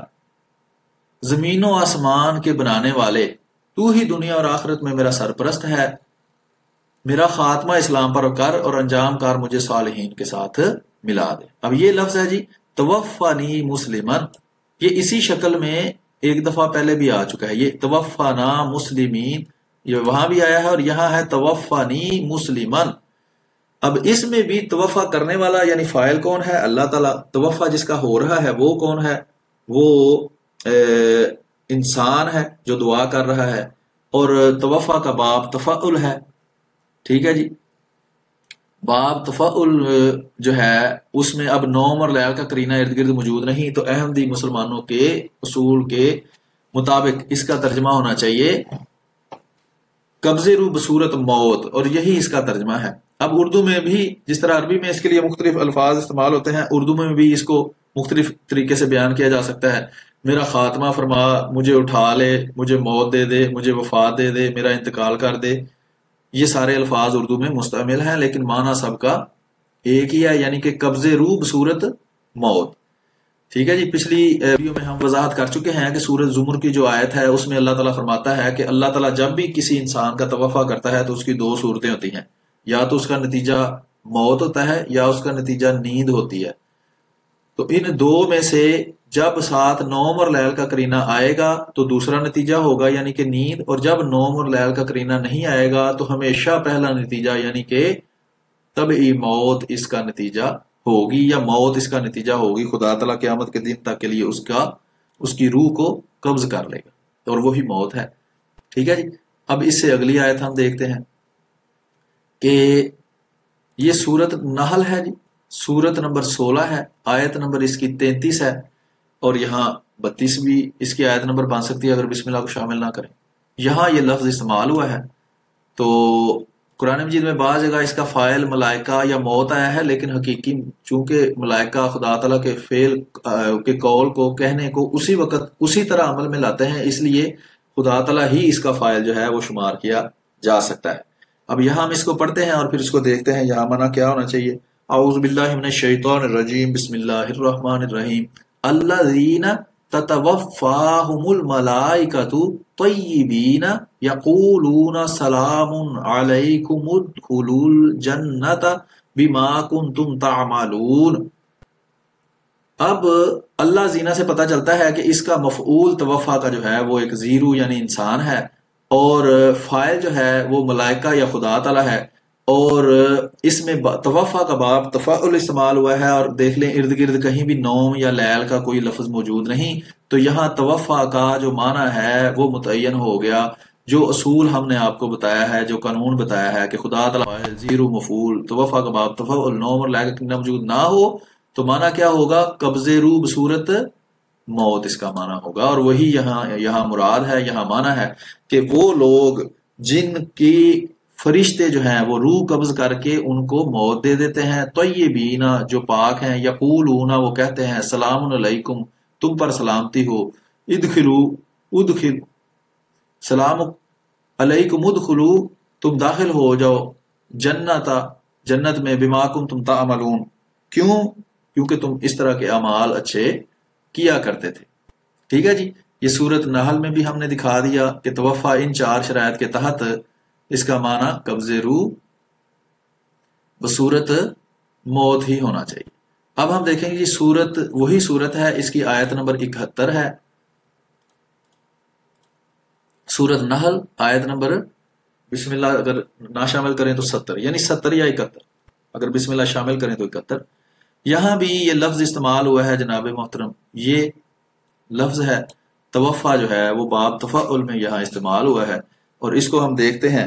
زمین و آسمان کے بنانے والے تو ہی دنیا اور آخرت میں میرا سرپرست ہے، میرا خاتمہ اسلام پر کر اور انجام کار مجھے صالحین کے ساتھ ملا دے۔ اب یہ لفظ ہے جی توفانی مسلمن، یہ اسی شکل میں ایک دفعہ پہلے بھی آ چکا ہے، یہ توفنا مسلمین یہ وہاں بھی آیا ہے، اور یہاں ہے توفانی مسلمن۔ اب اس میں بھی توفع کرنے والا یعنی فاعل کون ہے؟ اللہ تعالیٰ۔ توفع جس کا ہو رہا ہے وہ کون ہے؟ وہ انسان ہے جو دعا کر رہا ہے، اور توفع کا باب تفعل ہے۔ ٹھیک ہے جی، باب تفعل جو ہے اس میں اب نوم اور لیل کا قرینہ ارد گرد موجود نہیں، تو احمدی مسلمانوں کے اصول کے مطابق اس کا ترجمہ ہونا چاہیے قبض روح بصورت موت، اور یہی اس کا ترجمہ ہے۔ اب اردو میں بھی جس طرح عربی میں اس کے لیے مختلف الفاظ استعمال ہوتے ہیں، اردو میں بھی اس کو مختلف طریقے سے بیان کیا جا سکتا ہے۔ میرا خاتمہ فرما، مجھے اٹھا لے، مجھے موت دے دے، مجھے وفات دے دے، میرا انتقال کر دے، یہ سارے الفاظ اردو میں مستعمل ہیں، لیکن معنی سب کا ایک ہی ہے، یعنی کہ قبض روح بصورت موت۔ ٹھیک ہے جی، پچھلی ویڈیو میں ہم وضاحت کر چکے ہیں کہ سورۃ زمر کی جو آیت ہے اس میں اللہ تعالیٰ فرماتا ہے کہ اللہ تعالیٰ جب بھی کسی انسان کا توفع کرتا ہے تو اس کی دو صورتیں ہوتی ہیں، یا تو اس کا نتیجہ موت ہوتا ہے یا اس کا نتیجہ نیند ہوتی ہے۔ تو ان دو میں سے جب ساتھ نوم اور لیل کا قرینہ آئے گا تو دوسرا نتیجہ ہوگا یعنی کہ نیند، اور جب نوم اور لیل کا قرینہ نہیں آئے گا تو ہمیشہ پہلا نتیجہ یعنی کہ طبعی موت اس کا نتیجہ ہوگی، یا موت اس کا نتیجہ ہوگی۔ خدا تعالیٰ قیامت کے دن تک کے لیے اس کی روح کو قبض کر لے گا، اور وہی موت ہے۔ ٹھیک ہے جی، اب اس سے اگلی آیت ہم دیکھتے ہیں کہ یہ سورت نحل ہے جی، سورت نمبر 16 ہے، آیت نمبر اس کی 33 ہے، اور یہاں 32 بھی اس کی آیت نمبر بن سکتی ہے اگر بسم اللہ کو شامل نہ کریں۔ یہاں یہ لفظ استعمال ہوا ہے، تو قرآن مجید میں بعض جگہ اس کا فاعل ملائکہ یا موت آیا ہے، لیکن حقیقی چونکہ ملائکہ خدا تعالیٰ کے فعل کے قول کو کہنے کو اسی وقت اسی طرح عمل میں لاتے ہیں، اس لیے خدا تعالیٰ ہی اس کا فاعل جو ہے وہ شمار کیا جا سکتا ہے۔ اب یہاں ہم اس کو پڑھتے ہیں اور پھر اس کو دیکھتے ہیں یہاں منع کیا ہونا چاہیے۔ اعوذ باللہ من الشیطان الرجیم، بسم اللہ الرحمن الرحیم، الذین تتوفاہم الملائکۃ طیبین یقولون سلام علیکم ادخلوا الجنۃ بما کنتم تعملون۔ اب اللہ زینہ سے پتہ چلتا ہے کہ اس کا مفعول توفع کا جو ہے وہ ایک زیرو یعنی انسان ہے، اور فاعل جو ہے وہ ملائکہ یا خدا تعالیٰ ہے، اور اس میں توفع کا باب تفعل استعمال ہوا ہے، اور دیکھ لیں ارد گرد کہیں بھی نوم یا لیل کا کوئی لفظ موجود نہیں، تو یہاں توفع کا جو معنی ہے وہ متعین ہو گیا، جو اصول ہم نے آپ کو بتایا ہے، جو قانون بتایا ہے کہ خدا تعالیٰ زیرو مفعول توفع کا باب تفعل نوم اور لائق موجود نہ ہو تو معنی کیا ہوگا؟ قبض روح بصورت موت اس کا معنی ہوگا، اور وہی یہاں مراد ہے، یہاں معنی ہے کہ وہ لوگ جن کی فرشتے جو ہیں وہ روح قبض کر کے ان کو موت دے دیتے ہیں، طیبین جو پاک ہیں، یقولون وہ کہتے ہیں سلام علیکم تم پر سلامتی ہو، ادخل سلام علیکم ادخلو تم داخل ہو جاؤ جنت میں بما کنتم تعملون، کیونکہ تم اس طرح کے اعمال اچھے کیا کرتے تھے۔ ٹھیک ہے جی، یہ سورت نحل میں بھی ہم نے دکھا دیا کہ توفع ان 4 شرائط کے تحت اس کا معنی قبض روح بصورت موت ہی ہونا چاہیے۔ اب ہم دیکھیں گے سورت وہی سورت ہے، اس کی آیت نمبر 71 ہے، سورت نحل آیت نمبر بسم اللہ اگر نہ شامل کریں تو 70، یعنی 70 یا 71، اگر بسم اللہ شامل کریں تو 71۔ یہاں بھی یہ لفظ استعمال ہوا ہے جناب محترم، یہ لفظ ہے توفع جو ہے وہ باب تفعل میں یہاں استعمال ہوا ہے، اور اس کو ہم دیکھتے ہیں،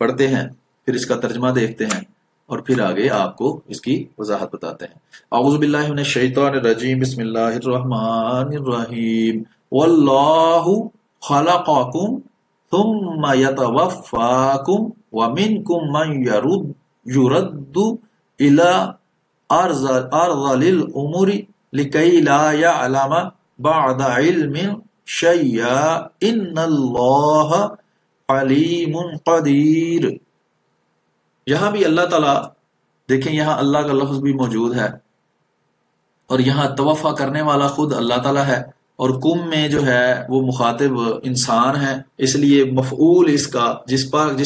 پڑھتے ہیں، پھر اس کا ترجمہ دیکھتے ہیں، اور پھر آگے آپ کو اس کی وضاحت بتاتے ہیں۔ اعوذ باللہ من الشیطان الرجیم، بسم اللہ الرحمن الرحیم، واللہ خلقکم ثم یتوفاکم ومنکم من یرد الی ارذل الامور لکی لا یعلم بعد علم شیئا ان اللہ علیم قدیر۔ یہاں بھی اللہ تعالیٰ دیکھیں، یہاں اللہ کا لفظ بھی موجود ہے، اور یہاں توفع کرنے والا خود اللہ تعالیٰ ہے، اور کم میں جو ہے وہ مخاطب انسان ہے، اس لیے مفعول اس کا جس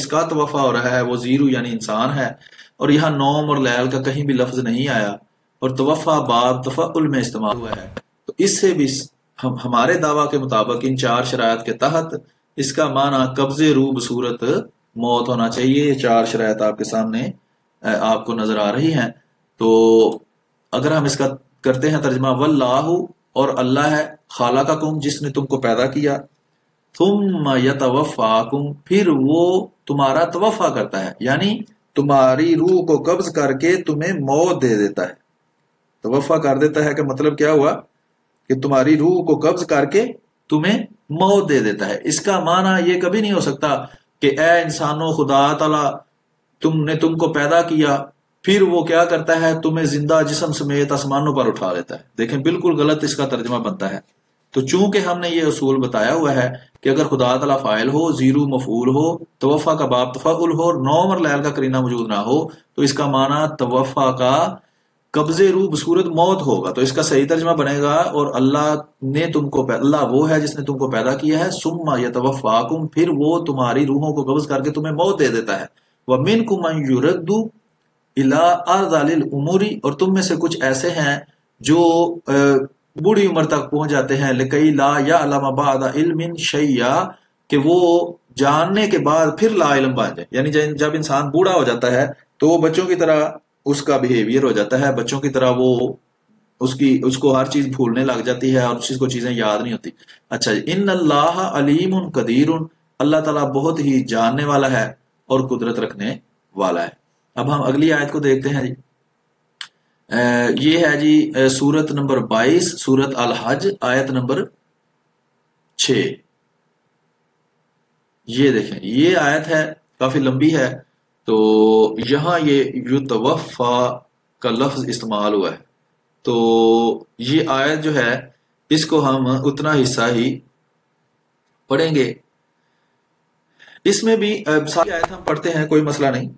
کا توفع ہو رہا ہے وہ زیرو یعنی انسان ہے، اور یہاں نوم اور لیل کا کہیں بھی لفظ نہیں آیا، اور توفع باب تفعل میں استعمال ہوا ہے، تو اس سے بھی ہمارے دعویٰ کے مطابق ان 4 شرائط کے تحت اس کا معنی قبض روح بصورت موت ہونا چاہیے۔ یہ 4 شرائط آپ کے سامنے آپ کو نظر آ رہی ہیں۔ تو اگر ہم اس کا کرتے ہیں ترجمہ، واللہ اور اللہ ہے، خالقکم جس نے تم کو پیدا کیا، ثم یتوفاکم پھر وہ تمہارا توفع کرتا ہے، یعنی تمہاری روح کو قبض کر کے تمہیں موت دے دیتا ہے۔ توفع کر دیتا ہے کہ مطلب کیا ہوا کہ تمہاری روح کو قبض کر کے تمہیں موت دے دیتا ہے۔ اس کا معنی یہ کبھی نہیں ہو سکتا کہ اے انسانوں خدا تعالیٰ تم کو پیدا کیا پھر وہ کیا کرتا ہے تمہیں زندہ جسم سمیت آسمانوں پر اٹھا لیتا ہے۔ دیکھیں بالکل غلط اس کا ترجمہ بنتا ہے۔ تو چونکہ ہم نے یہ اصول بتایا ہوا ہے کہ اگر خدا تعالیٰ فاعل ہو، زیرو مفعول ہو، توفع کا باب تفعل ہو، نوم اور لیل کا قرینہ موجود نہ ہو، تو اس کا معنی توفع کا قبض روح بصورت موت ہوگا۔ تو اس کا صحیح ترجمہ بنے گا، اور اللہ نے تم کو اللہ وہ ہے جس نے تم کو پیدا کیا ہے، ثم یتوفاکم پھر وہ تمہاری روحوں کو قبض کر کے تمہیں موت دے دیتا ہے، ومنکم من یرد الی ارذل الامور اور تم میں سے کچھ ایسے ہیں جو بوڑھی عمر تک پہنچ جاتے ہیں، لکی لا یعلم بعد علم شیئا کہ وہ جاننے کے بعد پھر لا علم بن جائے، یعنی جب انسان بوڑھا ہو جاتا ہے تو وہ بچوں کی طرح اس کا بیہیویئر ہو جاتا ہے، بچوں کی طرح وہ اس کو ہر چیز بھولنے لگ جاتی ہے اور اس کو چیزیں یاد نہیں ہوتی۔ اچھا جی، ان اللہ علیم قدیر، اللہ تعالیٰ بہت ہی جاننے والا ہے اور قدرت رکھنے والا ہے۔ اب ہم اگلی آیت کو دیکھتے ہیں جی، یہ ہے جی سورت نمبر 22 سورت الحج آیت نمبر 6۔ یہ دیکھیں یہ آیت ہے کافی لمبی ہے، تو یہاں یہ یتوفا کا لفظ استعمال ہوا ہے، تو یہ آیت جو ہے اس کو ہم اتنا حصہ ہی پڑھیں گے۔ اس میں بھی ساری آیت ہم پڑھتے ہیں، کوئی مسئلہ نہیں۔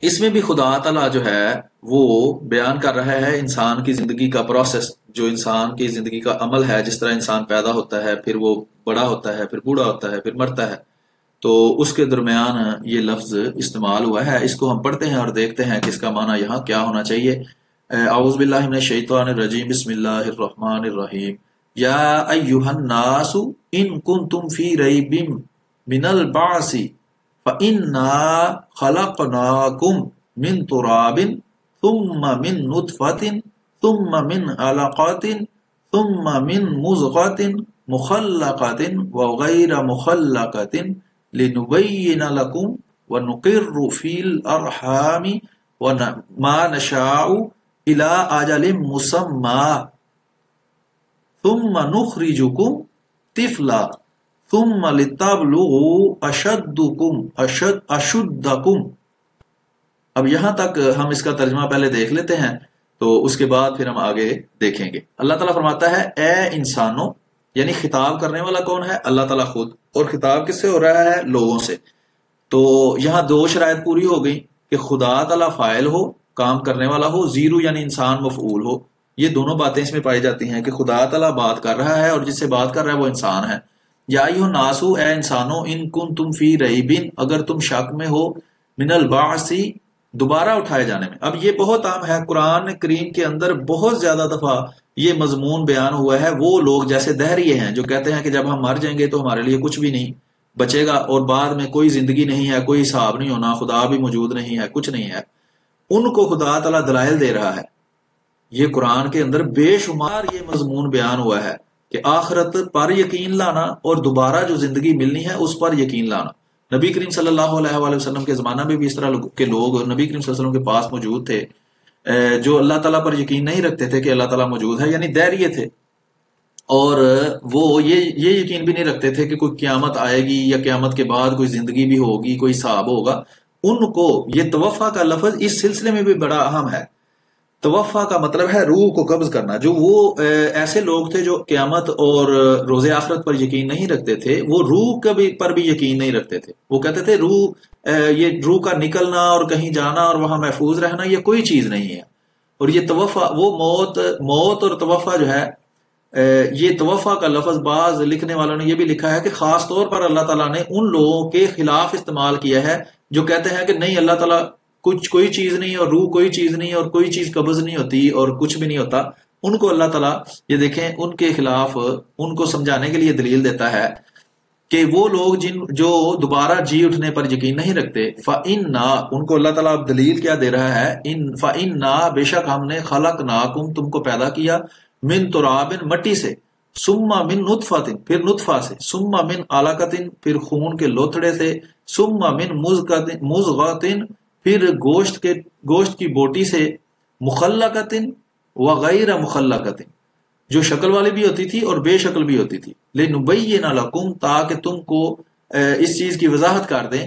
اس میں بھی خدا تعالیٰ جو ہے وہ بیان کر رہا ہے انسان کی زندگی کا پروسیس، جو انسان کی زندگی کا عمل ہے، جس طرح انسان پیدا ہوتا ہے، پھر وہ بڑا ہوتا ہے، پھر بوڑھا ہوتا ہے، پھر مرتا ہے، تو اس کے درمیان یہ لفظ استعمال ہوا ہے۔ اس کو ہم پڑھتے ہیں اور دیکھتے ہیں کہ اس کا معنی یہاں کیا ہونا چاہیے۔ اعوذ باللہ من الشیطان الرجیم، بسم اللہ الرحمن الرحیم، یا ایہا الناس ان کنتم فی ریب من البعث فإنا خلقناکم من تراب ثم من نطفة ثم من علقة ثم من مضغة مخلقة وغير مخلقة لِنُبَيِّنَ لَكُمْ وَنُقِرُّ فِي الْأَرْحَامِ وَمَا نَشَاءُ إِلَىٰ أَجَلٍ مُّسَمًّى ثُمَّ نُخْرِجُكُمْ طِفْلًا ثُمَّ لِتَبْلُغُوا أَشُدَّكُمْ۔ اب یہاں تک ہم اس کا ترجمہ پہلے دیکھ لیتے ہیں، تو اس کے بعد پھر ہم آگے دیکھیں گے۔ اللہ تعالیٰ فرماتا ہے اے انسانوں، یعنی خطاب کرنے والا کون ہے؟ اللہ تعالیٰ خود، اور خطاب کس سے ہو رہا ہے؟ لوگوں سے۔ تو یہاں دو شرائط پوری ہو گئی کہ خدا تعالیٰ فاعل ہو، کام کرنے والا ہو، زیرو یعنی انسان مفعول ہو۔ یہ دونوں باتیں اس میں پائی جاتی ہیں کہ خدا تعالیٰ بات کر رہا ہے اور جس سے بات کر رہا ہے وہ انسان ہے۔ یا ایھا الناس، اے انسانوں، ان کنتم فی ریب، اگر تم شک میں ہو، من البعث، دوبارہ اٹھائے جانے میں۔ اب یہ بہت عام ہے، قرآن کریم کے اندر بہت زیادہ دفعہ یہ مضمون بیان ہوا ہے۔ وہ لوگ جیسے دہریے ہیں جو کہتے ہیں کہ جب ہم مر جائیں گے تو ہمارے لیے کچھ بھی نہیں بچے گا اور بعد میں کوئی زندگی نہیں ہے، کوئی حساب نہیں ہونا، خدا بھی موجود نہیں ہے، کچھ نہیں ہے، ان کو خدا تعالیٰ دلائل دے رہا ہے۔ یہ قرآن کے اندر بے شمار یہ مضمون بیان ہوا ہے کہ آخرت پر یقین لانا اور دوبارہ جو زندگی ملنی ہے اس پر یقین لانا۔ نبی کریم صلی اللہ علیہ وآلہ وسلم کے زمانہ میں بھی اس طرح کے لوگ نبی کریم صلی اللہ علیہ وسلم کے پاس موجود تھے جو اللہ تعالیٰ پر یقین نہیں رکھتے تھے کہ اللہ تعالیٰ موجود ہے، یعنی دہریے تھے، اور وہ یہ یقین بھی نہیں رکھتے تھے کہ کوئی قیامت آئے گی یا قیامت کے بعد کوئی زندگی بھی ہوگی، کوئی حساب ہوگا۔ ان کو یہ توفع کا لفظ اس سلسلے میں بھی بڑا اہم ہے۔ توفع کا مطلب ہے روح کو قبض کرنا۔ جو وہ ایسے لوگ تھے جو قیامت اور روز آخرت پر یقین نہیں رکھتے تھے، وہ روح پر بھی یقین نہیں رکھتے تھے۔ وہ کہتے تھے یہ روح کا نکلنا اور کہیں جانا اور وہاں محفوظ رہنا یہ کوئی چیز نہیں ہے۔ اور یہ توفع، وہ موت اور توفع جو ہے، یہ توفع کا لفظ بعض لکھنے والوں نے یہ بھی لکھا ہے کہ خاص طور پر اللہ تعالیٰ نے ان لوگوں کے خلاف استعمال کیا ہے جو کہتے ہیں کہ نہیں، اللہ تعالیٰ کوئی چیز نہیں اور روح کوئی چیز نہیں اور کوئی چیز قبض نہیں ہوتی اور کچھ بھی نہیں ہوتا۔ ان کو اللہ تعالیٰ یہ دیکھیں ان کے خلاف ان کو سمجھانے کے لیے دلیل دیتا ہے کہ وہ لوگ جو دوبارہ جی اٹھنے پر یقین نہیں رکھتے، فَإِنَّا، ان کو اللہ تعالیٰ اب دلیل کیا دے رہا ہے، فَإِنَّا، بے شک ہم نے خَلَقْنَاكُمْ، تم کو پیدا کیا، من تراب، مٹی سے، ثم من نطفۃ، پھر نطفہ سے، ثم من علقۃ، پھر خون کے لوتھڑے سے، ثم من مضغۃ، پھر گوشت کی بوٹی سے، مخلقۃ وغیر مخلقۃ، جو شکل والی بھی ہوتی تھی اور بے شکل بھی ہوتی تھی، لنبین لکم، تاکہ تم کو اس چیز کی وضاحت کر دیں،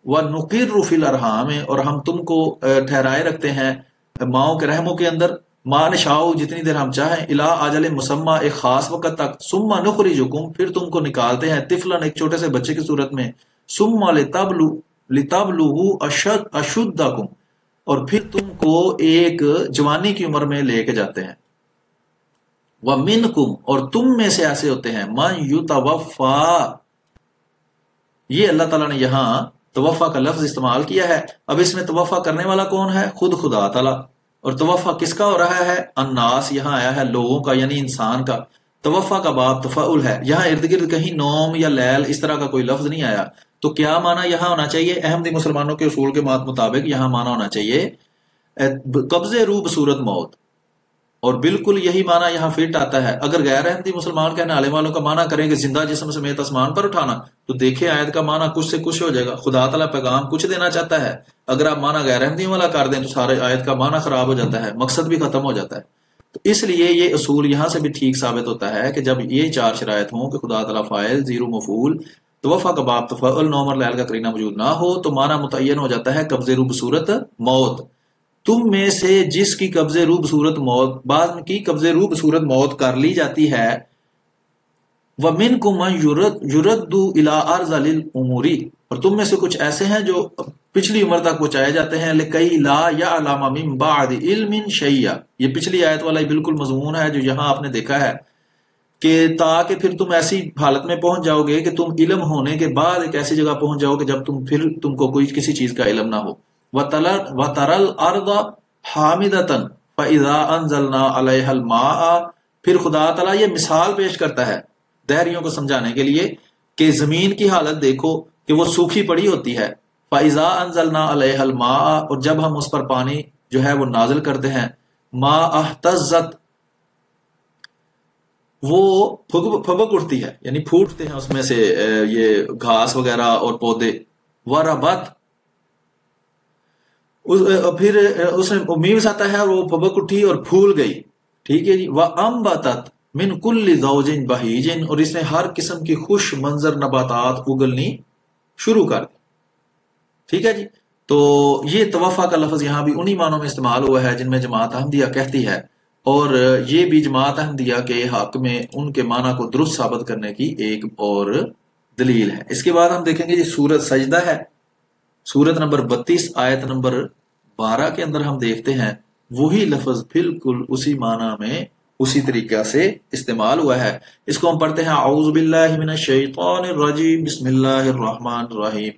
ونقر فی الارحام، اور ہم تم کو ٹھہرائے رکھتے ہیں ماؤں کے رحموں کے اندر، ما نشاء، جتنی دیر ہم چاہیں، الی اجل مسمی، ایک خاص وقت تک، ثم نخرجکم، پھر تم کو نکالتے ہیں، طفلا، ایک چھوٹے سے بچے کی صورت میں، ثم لتبلغوا اشدکم، اور پھر تم کو ایک جوانی کی عمر میں لے کے جاتے ہیں، ومنکم، اور تم میں سے ایسے ہوتے ہیں، من یتوفا، یہ اللہ تعالیٰ نے یہاں توفع کا لفظ استعمال کیا ہے۔ اب اس میں توفع کرنے والا کون ہے؟ خود خدا تعالیٰ۔ اور توفع کس کا ہو رہا ہے؟ الناس، یہاں آیا ہے لوگوں کا، یعنی انسان کا۔ توفع کا باب تفعل ہے، یہاں ارد گرد کہیں نوم یا لیل اس طرح کا کوئی لفظ نہیں آیا۔ تو کیا معنی یہاں ہونا چاہیے؟ احمدی مسلمانوں کے اصول کے مطابق یہاں معنی ہونا چاہیے قبض روح بصورت موت، اور بالکل یہی معنی یہاں فٹ آتا ہے۔ اگر غیر احمدی مسلمان کہنے والے والوں کا معنی کریں کہ زندہ جسم سمیت آسمان پر اٹھانا، تو دیکھیں آیت کا معنی کچھ سے کچھ ہو جائے گا۔ خدا تعالیٰ پیغام کچھ دینا چاہتا ہے، اگر آپ معنی غیر احمدی والا کر دیں تو سارے آیت کا معنی خراب ہو جاتا ہے، مقصد بھی ختم ہو جاتا ہے۔ تو اس لیے یہ اصول یہاں سے بھی ٹھیک ثابت ہوتا ہے کہ جب یہ چار شرائط ہوں کہ خدا تعالیٰ فاعل، زیرو مفعول، توفع کا باب تفعل، نوم اور لیل کا قرینہ موجود نہ ہو، تو معنی متعین ہو جاتا ہے قبض روح بصورت موت۔ تم میں سے جس کی قبض روح بصورت موت، بعض کی قبض روح بصورت موت کر لی جاتی ہے، وَمِنْكُمْ مَنْ يُرَدُّ إِلَىٰ أَرْذَلِ الْأُمُورِ، اور تم میں سے کچھ ایسے ہیں جو پچھلی عمر تک پہنچائے جاتے ہیں، لِكَيْ لَا يَعْلَمَ مِنْ بَعْدِ عِلْمٍ شَيْئًا، یہ پچھلی آیت والا بالکل مضمون ہے جو یہاں آپ نے دیکھا ہے، کہ تاکہ پھر تم ایسی حالت میں پہنچ جاؤ گے کہ تم علم ہونے کے بعد ایک ایسی جگہ پہنچ جاؤ کہ جب تم کو کوئی کسی چیز کا علم نہ ہو۔ وَتَرَى الْأَرْضَ حَامِدَةً فَإِذَا أَنزَلْنَا عَلَيْهَا الْمَاءَ، پھر خدا تعالیٰ یہ مثال پیش کرتا ہے دہریوں کو سمجھانے کے لیے کہ زمین کی حالت دیکھو کہ وہ سوکھی پڑی ہوتی ہے، فَإِذَا أَنزَلْنَا عَلَيْهَا الْمَاءَ، اور جب ہم اس پر پانی جو ہے وہ نازل کرتے ہیں، مَا اهْتَزَّتْ، وہ پھبک اٹھتی ہے، یعنی پھوٹتے ہیں اس میں سے یہ گھاس وغیرہ اور پودے. وربت، پھر اس میں میوس آتا ہے اور وہ پھبک اٹھی اور پھول گئی. ٹھیک ہے جی. وَأَنبَتَتْ مِن كُلِّ زَوْجٍ بَهِيجٍ، اور اس نے ہر قسم کی خوش منظر نباتات اگلنی شروع کر دی. ٹھیک ہے جی. تو یہ توفع کا لفظ یہاں بھی انہی معنوں میں استعمال ہوا ہے جن میں جماعت احمدیہ کہتی ہے، اور یہ بھی جماعت احمدیہ کے حق میں ان کے معنی کو درست ثابت کرنے کی ایک اور دلیل ہے. اس کے بعد ہم دیکھیں گے جی سورت سجدہ ہے، سورت نمبر 32 آیت نمبر 12 کے اندر ہم دیکھتے ہیں وہی لفظ بالکل اسی معنی میں اسی طریقہ سے استعمال ہوا ہے. اس کو ہم پڑھتے ہیں اعوذ باللہ من الشیطان الرجیم بسم اللہ الرحمن الرحیم.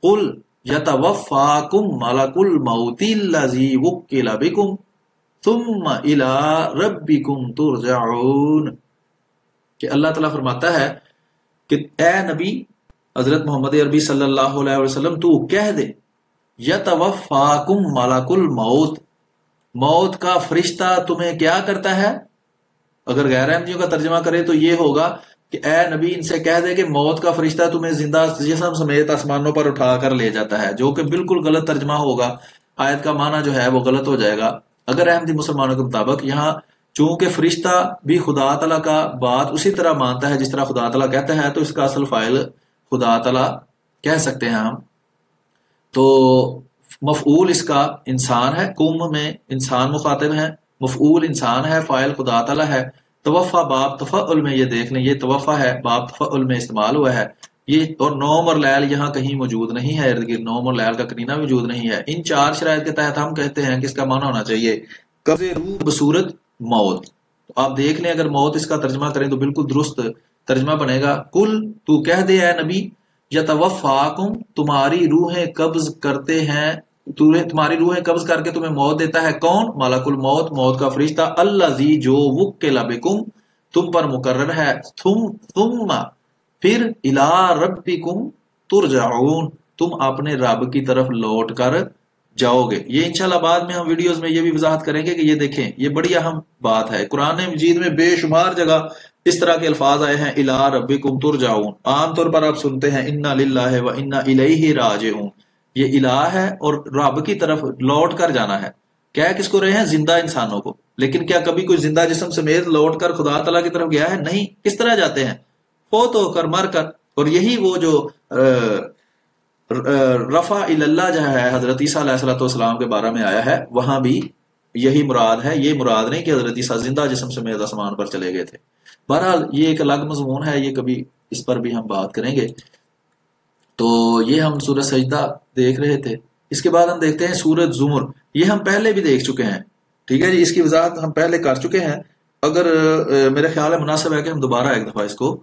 قل یتوفاکم ملک الموت الذی وکل بکم ثم الی ربکم ترجعون. کہ اللہ تعالیٰ فرماتا ہے کہ اے نبی حضرت محمد عربی صلی اللہ علیہ وسلم تو کہہ دے یتوفاکم ملک الموت، موت کا فرشتہ تمہیں کیا کرتا ہے. اگر غیر احمدیوں کا ترجمہ کرے تو یہ ہوگا کہ اے نبی ان سے کہہ دے کہ موت کا فرشتہ تمہیں زندہ جسم سمیت آسمانوں پر اٹھا کر لے جاتا ہے، جو کہ بالکل غلط ترجمہ ہوگا. آیت کا معنی جو ہے وہ غلط ہو جائے گا اگر احمدی مسلمانوں کے مطابق. یہاں چونکہ فرشتہ بھی خدا تعالیٰ کا بات اسی طرح مانتا ہے جس طرح خدا تعالیٰ کہتا ہے، تو اس کا اصل فاعل خدا تعالیٰ کہہ سکتے ہیں ہم. تو مفعول اس کا انسان ہے، قوم میں انسان مخاطب ہے، مفعول انسان ہے، فاعل خدا تعالیٰ ہے. توفع باب تفعل میں یہ دیکھ لیں، یہ توفع ہے باب تفعل میں استعمال ہوا ہے یہ. اور نوم اور لیل یہاں کہیں موجود نہیں ہے، ارد گرد نوم اور لیل کا قرینہ موجود نہیں ہے. ان چار شرائط کے تحت ہم کہتے ہیں کہ اس کا معنی ہونا چاہیے قبض روح بصورت موت. تو آپ دیکھ لیں اگر موت اس کا ترجمہ کریں تو بالکل درست ترجمہ بنے گا. کل تو کہہ دے اے نبی یتوفاکم تمہاری روحیں قبض کرتے ہیں، تمہاری روحیں قبض کر کے تمہیں موت دیتا ہے کون؟ ملک الموت، موت کا فرشتہ. الذی جو وکل بکم تم پر مقرر ہے، ثم پھر الی ربکم ترجعون تم اپنے رب کی طرف لوٹ کر جاؤ گے. یہ انشاءاللہ بعد میں ہم ویڈیوز میں یہ بھی وضاحت کریں گے کہ یہ دیکھیں یہ بڑی اہم بات ہے. قرآن مجید میں بے شمار جگہ اس طرح کے الفاظ آئے ہیں الی ربکم ترجعون. عام طور پر آپ سنتے ہیں انا للہ و انا الیہ راجعون. یہ الہ ہے اور رب کی طرف لوٹ کر جانا ہے. کیا کس کو رہے ہیں؟ زندہ انسانوں کو. لیکن کیا کبھی کوئی زندہ جسم سمیت لوٹ کر خدا تعالیٰ کی طرف گیا ہے؟ نہیں. کس طرح جاتے ہیں؟ فوت ہو کر، مر کر. اور یہی وہ جو رفع اللہ جو ہے حضرت عیسیٰ علیہ السلام کے بارے میں آیا ہے، وہاں بھی یہی مراد ہے. یہ مراد نہیں کہ حضرت عیسیٰ زندہ جسم سمیت آسمان پر چلے گئے تھے. بہرحال یہ ایک الگ مضمون ہے، یہ کبھی اس پر بھی ہم بات کریں گے. تو یہ ہم سورۃ سجدہ دیکھ رہے تھے. اس کے بعد ہم دیکھتے ہیں سورۃ زمر. یہ ہم پہلے بھی دیکھ چکے ہیں. ٹھیک ہے جی. اس کی وضاحت ہم پہلے کر چکے ہیں. اگر میرے خیال ہے مناسب ہے کہ ہم دوبارہ ایک دفعہ اس کو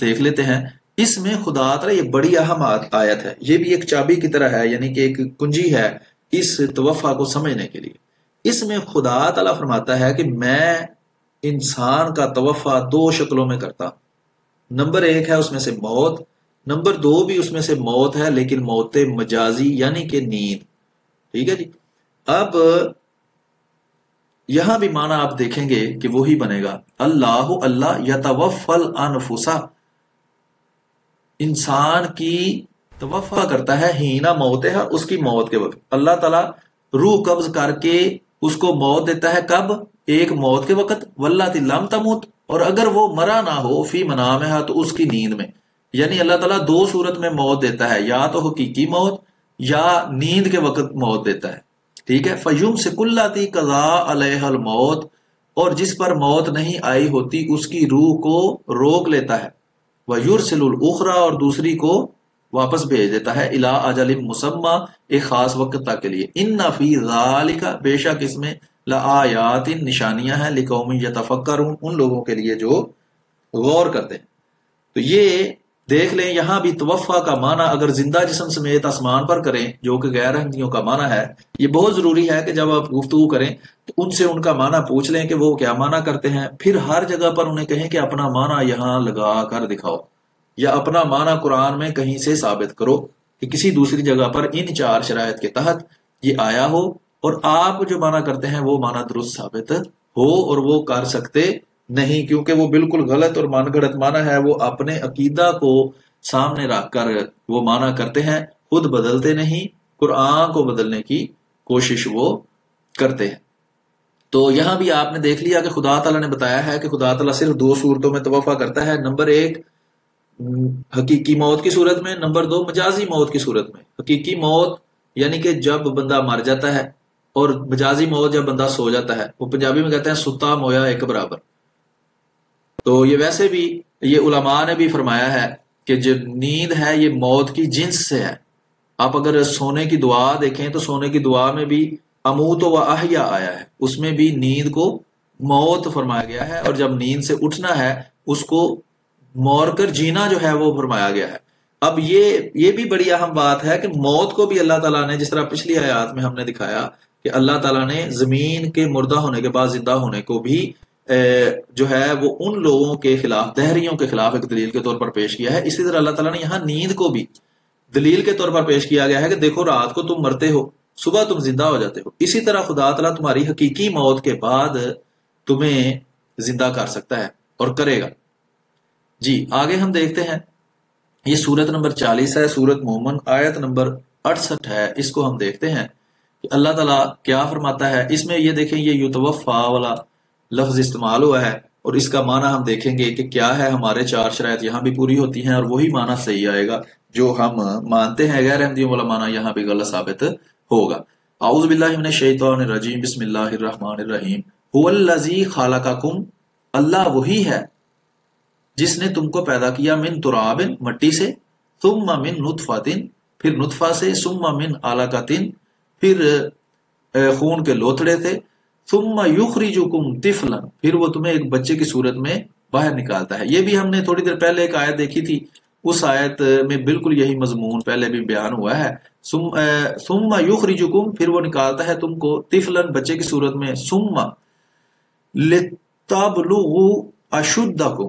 دیکھ لیتے ہیں. اس میں خدا تعالیٰ یہ بڑی اہم آیت ہے، یہ بھی ایک چابی کی طرح ہے، یعنی کہ ایک کنجی ہے اس توفع کو سمجھنے کے لیے. اس میں خدا تعالیٰ فرماتا ہے کہ میں انسان کا توفع دو شکلوں میں کرتا. نمبر ایک ہے اس میں سے موت، نمبر دو بھی اس میں سے موت ہے لیکن موت مجازی یعنی کہ نیند. ٹھیک ہے جی. اب یہاں بھی معنی آپ دیکھیں گے کہ وہی بنے گا. اللہ یتوفی الانفس، انسان کی توفع کرتا ہے ہینا موت ہے، اس کی موت کے وقت. اللہ تعالیٰ روح قبض کر کے اس کو موت دیتا ہے. کب؟ ایک موت کے وقت. واللاتی لم تمت، اور اگر وہ مرا نہ ہو فی منامہا تو اس کی نیند میں. یعنی اللہ تعالیٰ دو صورت میں موت دیتا ہے، یا تو حقیقی موت یا نیند کے وقت موت دیتا ہے. ٹھیک ہے. فیمسک اللاتی قضا علیہا الموت، اور جس پر موت نہیں آئی ہوتی اس کی روح کو روک لیتا ہے. وَيُرْسِلُ الْأُخْرَى، اور دوسری کو واپس بھیج دیتا ہے. اِلَىٰ أَجَلٍ مُّسَمَّى، ایک خاص وقت تک کے لیے. إِنَّ فِي ذَلِكَ، بے شک اس میں لَآيَاتٍ، نشانیاں ہیں. لِقَوْمٍ يَتَفَكَّرُونَ، ان لوگوں کے لیے جو غور کرتے ہیں. تو یہ دیکھ لیں یہاں بھی توفع کا معنی اگر زندہ جسم سمیت آسمان پر کریں جو کہ غیر احمدیوں کا معنی ہے. یہ بہت ضروری ہے کہ جب آپ گفتگو کریں تو ان سے ان کا معنی پوچھ لیں کہ وہ کیا معنی کرتے ہیں. پھر ہر جگہ پر انہیں کہیں کہ اپنا معنی یہاں لگا کر دکھاؤ، یا اپنا معنی قرآن میں کہیں سے ثابت کرو کہ کسی دوسری جگہ پر ان چار شرائط کے تحت یہ آیا ہو اور آپ جو معنی کرتے ہیں وہ معنی درست ثابت ہو اور وہ کر سکتے نہیں، کیونکہ وہ بالکل غلط اور من گھڑت معنی ہے، وہ اپنے عقیدہ کو سامنے رکھ کر وہ معنی کرتے ہیں، خود بدلتے نہیں، قرآن کو بدلنے کی کوشش وہ کرتے ہیں۔ تو یہاں بھی آپ نے دیکھ لیا کہ خدا تعالیٰ نے بتایا ہے کہ خدا تعالیٰ صرف دو صورتوں میں توفع کرتا ہے، نمبر ایک حقیقی موت کی صورت میں، نمبر دو مجازی موت کی صورت میں۔ حقیقی موت یعنی کہ جب بندہ مر جاتا ہے، اور مجازی موت جب بندہ سو جاتا ہے، وہ پنجابی میں کہتے ہیں ستا مویا ایک برابر۔ تو یہ ویسے بھی یہ علماء نے بھی فرمایا ہے کہ جو نیند ہے یہ موت کی جنس سے ہے۔ آپ اگر سونے کی دعا دیکھیں تو سونے کی دعا میں بھی اموت و احیا آیا ہے، اس میں بھی نیند کو موت فرمایا گیا ہے، اور جب نیند سے اٹھنا ہے اس کو مور کر جینا جو ہے وہ فرمایا گیا ہے۔ اب یہ بھی بڑی اہم بات ہے کہ موت کو بھی اللہ تعالیٰ نے، جس طرح پچھلی آیات میں ہم نے دکھایا کہ اللہ تعالیٰ نے زمین کے مردہ ہونے کے بعد زندہ ہونے کو بھی جو ہے وہ ان لوگوں کے خلاف، دہریوں کے خلاف ایک دلیل کے طور پر پیش کیا ہے۔ اسی طرح اللہ تعالیٰ نے یہاں نیند کو بھی دلیل کے طور پر پیش کیا گیا ہے کہ دیکھو رات کو تم مرتے ہو، صبح تم زندہ ہو جاتے ہو، اسی طرح خدا تعالیٰ تمہاری حقیقی موت کے بعد تمہیں زندہ کر سکتا ہے اور کرے گا۔ جی آگے ہم دیکھتے ہیں، یہ سورت نمبر 40 ہے، سورت مومن، آیت نمبر 68 ہے۔ اس کو ہم دیکھتے ہیں کہ اللہ تعالیٰ کیا فرماتا ہے۔ اس میں یہ دیکھیں، یہ یتوفا والا لفظ استعمال ہوا ہے، اور اس کا معنی ہم دیکھیں گے کہ کیا ہے۔ ہمارے 4 شرائط یہاں بھی پوری ہوتی ہیں، اور وہی معنی صحیح آئے گا جو ہم مانتے ہیں، غیر احمدیوں والا معنی یہاں بھی غلط ثابت ہوگا۔ اعوذ باللہ من الشیطان الرجیم، بسم اللہ الرحمن الرحیم۔ هو الذی خلقکم، اللہ وہی ہے جس نے تم کو پیدا کیا، من تراب، مٹی سے، ثم من نطفۃ، پھر نطفہ سے، ثم من علقۃ، پھر خون کے لوتھڑے تھے، ثم یخرجکم طفلا، پھر وہ تمہیں ایک بچے کی صورت میں باہر نکالتا ہے۔ یہ بھی ہم نے تھوڑی دیر پہلے ایک آیت دیکھی تھی، اس آیت میں بالکل یہی مضمون پہلے بھی بیان ہوا ہے۔ ثم یخرجکم، پھر وہ نکالتا ہے تم کو، طفلا، بچے کی صورت میں، ثم لتبلغوا اشدکم،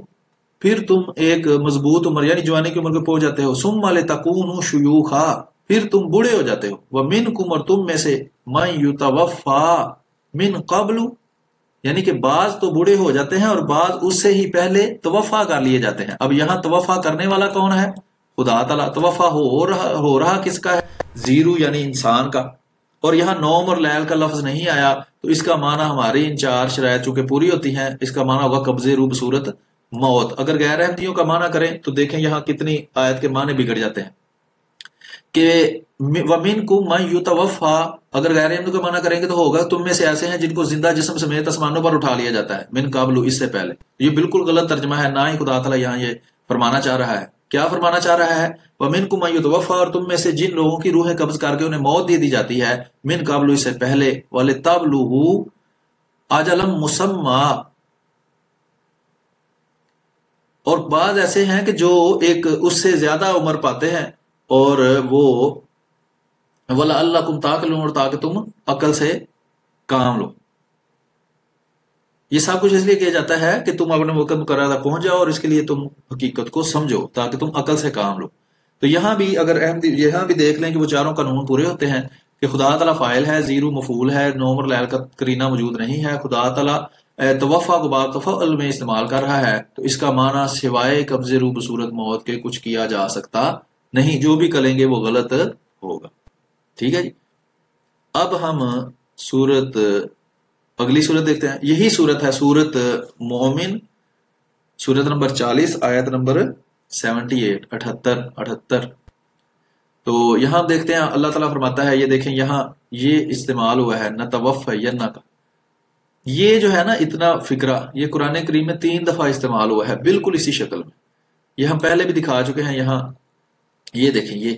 پھر تم ایک مضبوط عمر یعنی جوانی کی عمر کو پہنچ جاتے ہو، ثم لتکونوا شیوخا، پھر تم بوڑھے ہو جاتے ہو، ومنکم، اور تم میں سے، من یتوفا من قبل، یعنی کہ بعض تو بوڑھے ہو جاتے ہیں اور بعض اس سے ہی پہلے توفا کر لیے جاتے ہیں۔ اب یہاں توفا کرنے والا کون ہے؟ خدا تعالیٰ۔ توفا ہو رہا کس کا ہے؟ زیرو یعنی انسان کا، اور یہاں نوم اور لیل کا لفظ نہیں آیا، تو اس کا معنی ہماری ان 4 شرائط چونکہ پوری ہوتی ہیں، اس کا معنی ہوگا قبضے روب صورت موت۔ اگر غیر احمدیوں کا معنی کریں تو دیکھیں یہاں کتنی آیت کے معنی بگڑ جاتے ہیں کہ وَمِنْكُمْ مَنْ يُتَوَفَّى، اگر غیر احمدیوں کا معنی کریں گے تو ہوگا تم میں سے ایسے ہیں جن کو زندہ جسم سمیت آسمانوں پر اٹھا لیا جاتا ہے، من قبل، اس سے پہلے۔ یہ بالکل غلط ترجمہ ہے، نہ ہی خدا تعالیٰ یہاں یہ فرمانا چاہ رہا ہے۔ کیا فرمانا چاہ رہا ہے؟ وَمِنْكُمْ مَنْ يُتَوَفَّى، اور تم میں سے جن لوگوں کی روحیں قبض کر کے انہیں موت دے دی جاتی ہے، من قبل، اس سے پہلے، وَلِتَبْلُغُوا أَجَلًا مُّسَمًّى، اور بعض ایسے ہیں کہ جو ایک اس سے زیادہ عمر پاتے ہیں، اور وہ وَلَعَلَّكُمْ تَعْقِلُونَ، اور تاکہ تم عقل سے کام لو۔ یہ سب کچھ اس لیے کیا جاتا ہے کہ تم اپنے وقت مقررہ پہنچ جاؤ، اور اس کے لیے تم حقیقت کو سمجھو تاکہ تم عقل سے کام لو۔ تو یہاں بھی اگر یہاں بھی دیکھ لیں کہ وہ 4 قانون پورے ہوتے ہیں کہ خدا تعالیٰ فاعل ہے، زیرو مفعول ہے، نوم اور لیل کا قرینہ موجود نہیں ہے، خدا تعالیٰ توفع کو باب تفعل میں استعمال کر رہا ہے، تو اس کا معنی سوائے قبضے روب صورت موت کے کچھ کیا جا سکتا نہیں، جو بھی کریں گے وہ غلط ہوگا۔ ٹھیک ہے جی، اب ہم اگلی صورت دیکھتے ہیں۔ یہی صورت ہے سورت مومن، سورت نمبر 40، آیت نمبر 78۔ تو یہاں دیکھتے ہیں اللہ تعالیٰ فرماتا ہے، یہ دیکھیں یہاں یہ استعمال ہوا ہے نتوفینہ کا، یہ جو ہے نا اتنا فکرہ، یہ قرآن کریم میں 3 دفعہ استعمال ہوا ہے بالکل اسی شکل میں۔ یہ ہم پہلے بھی دکھا چکے ہیں، یہاں یہ دیکھیں، یہ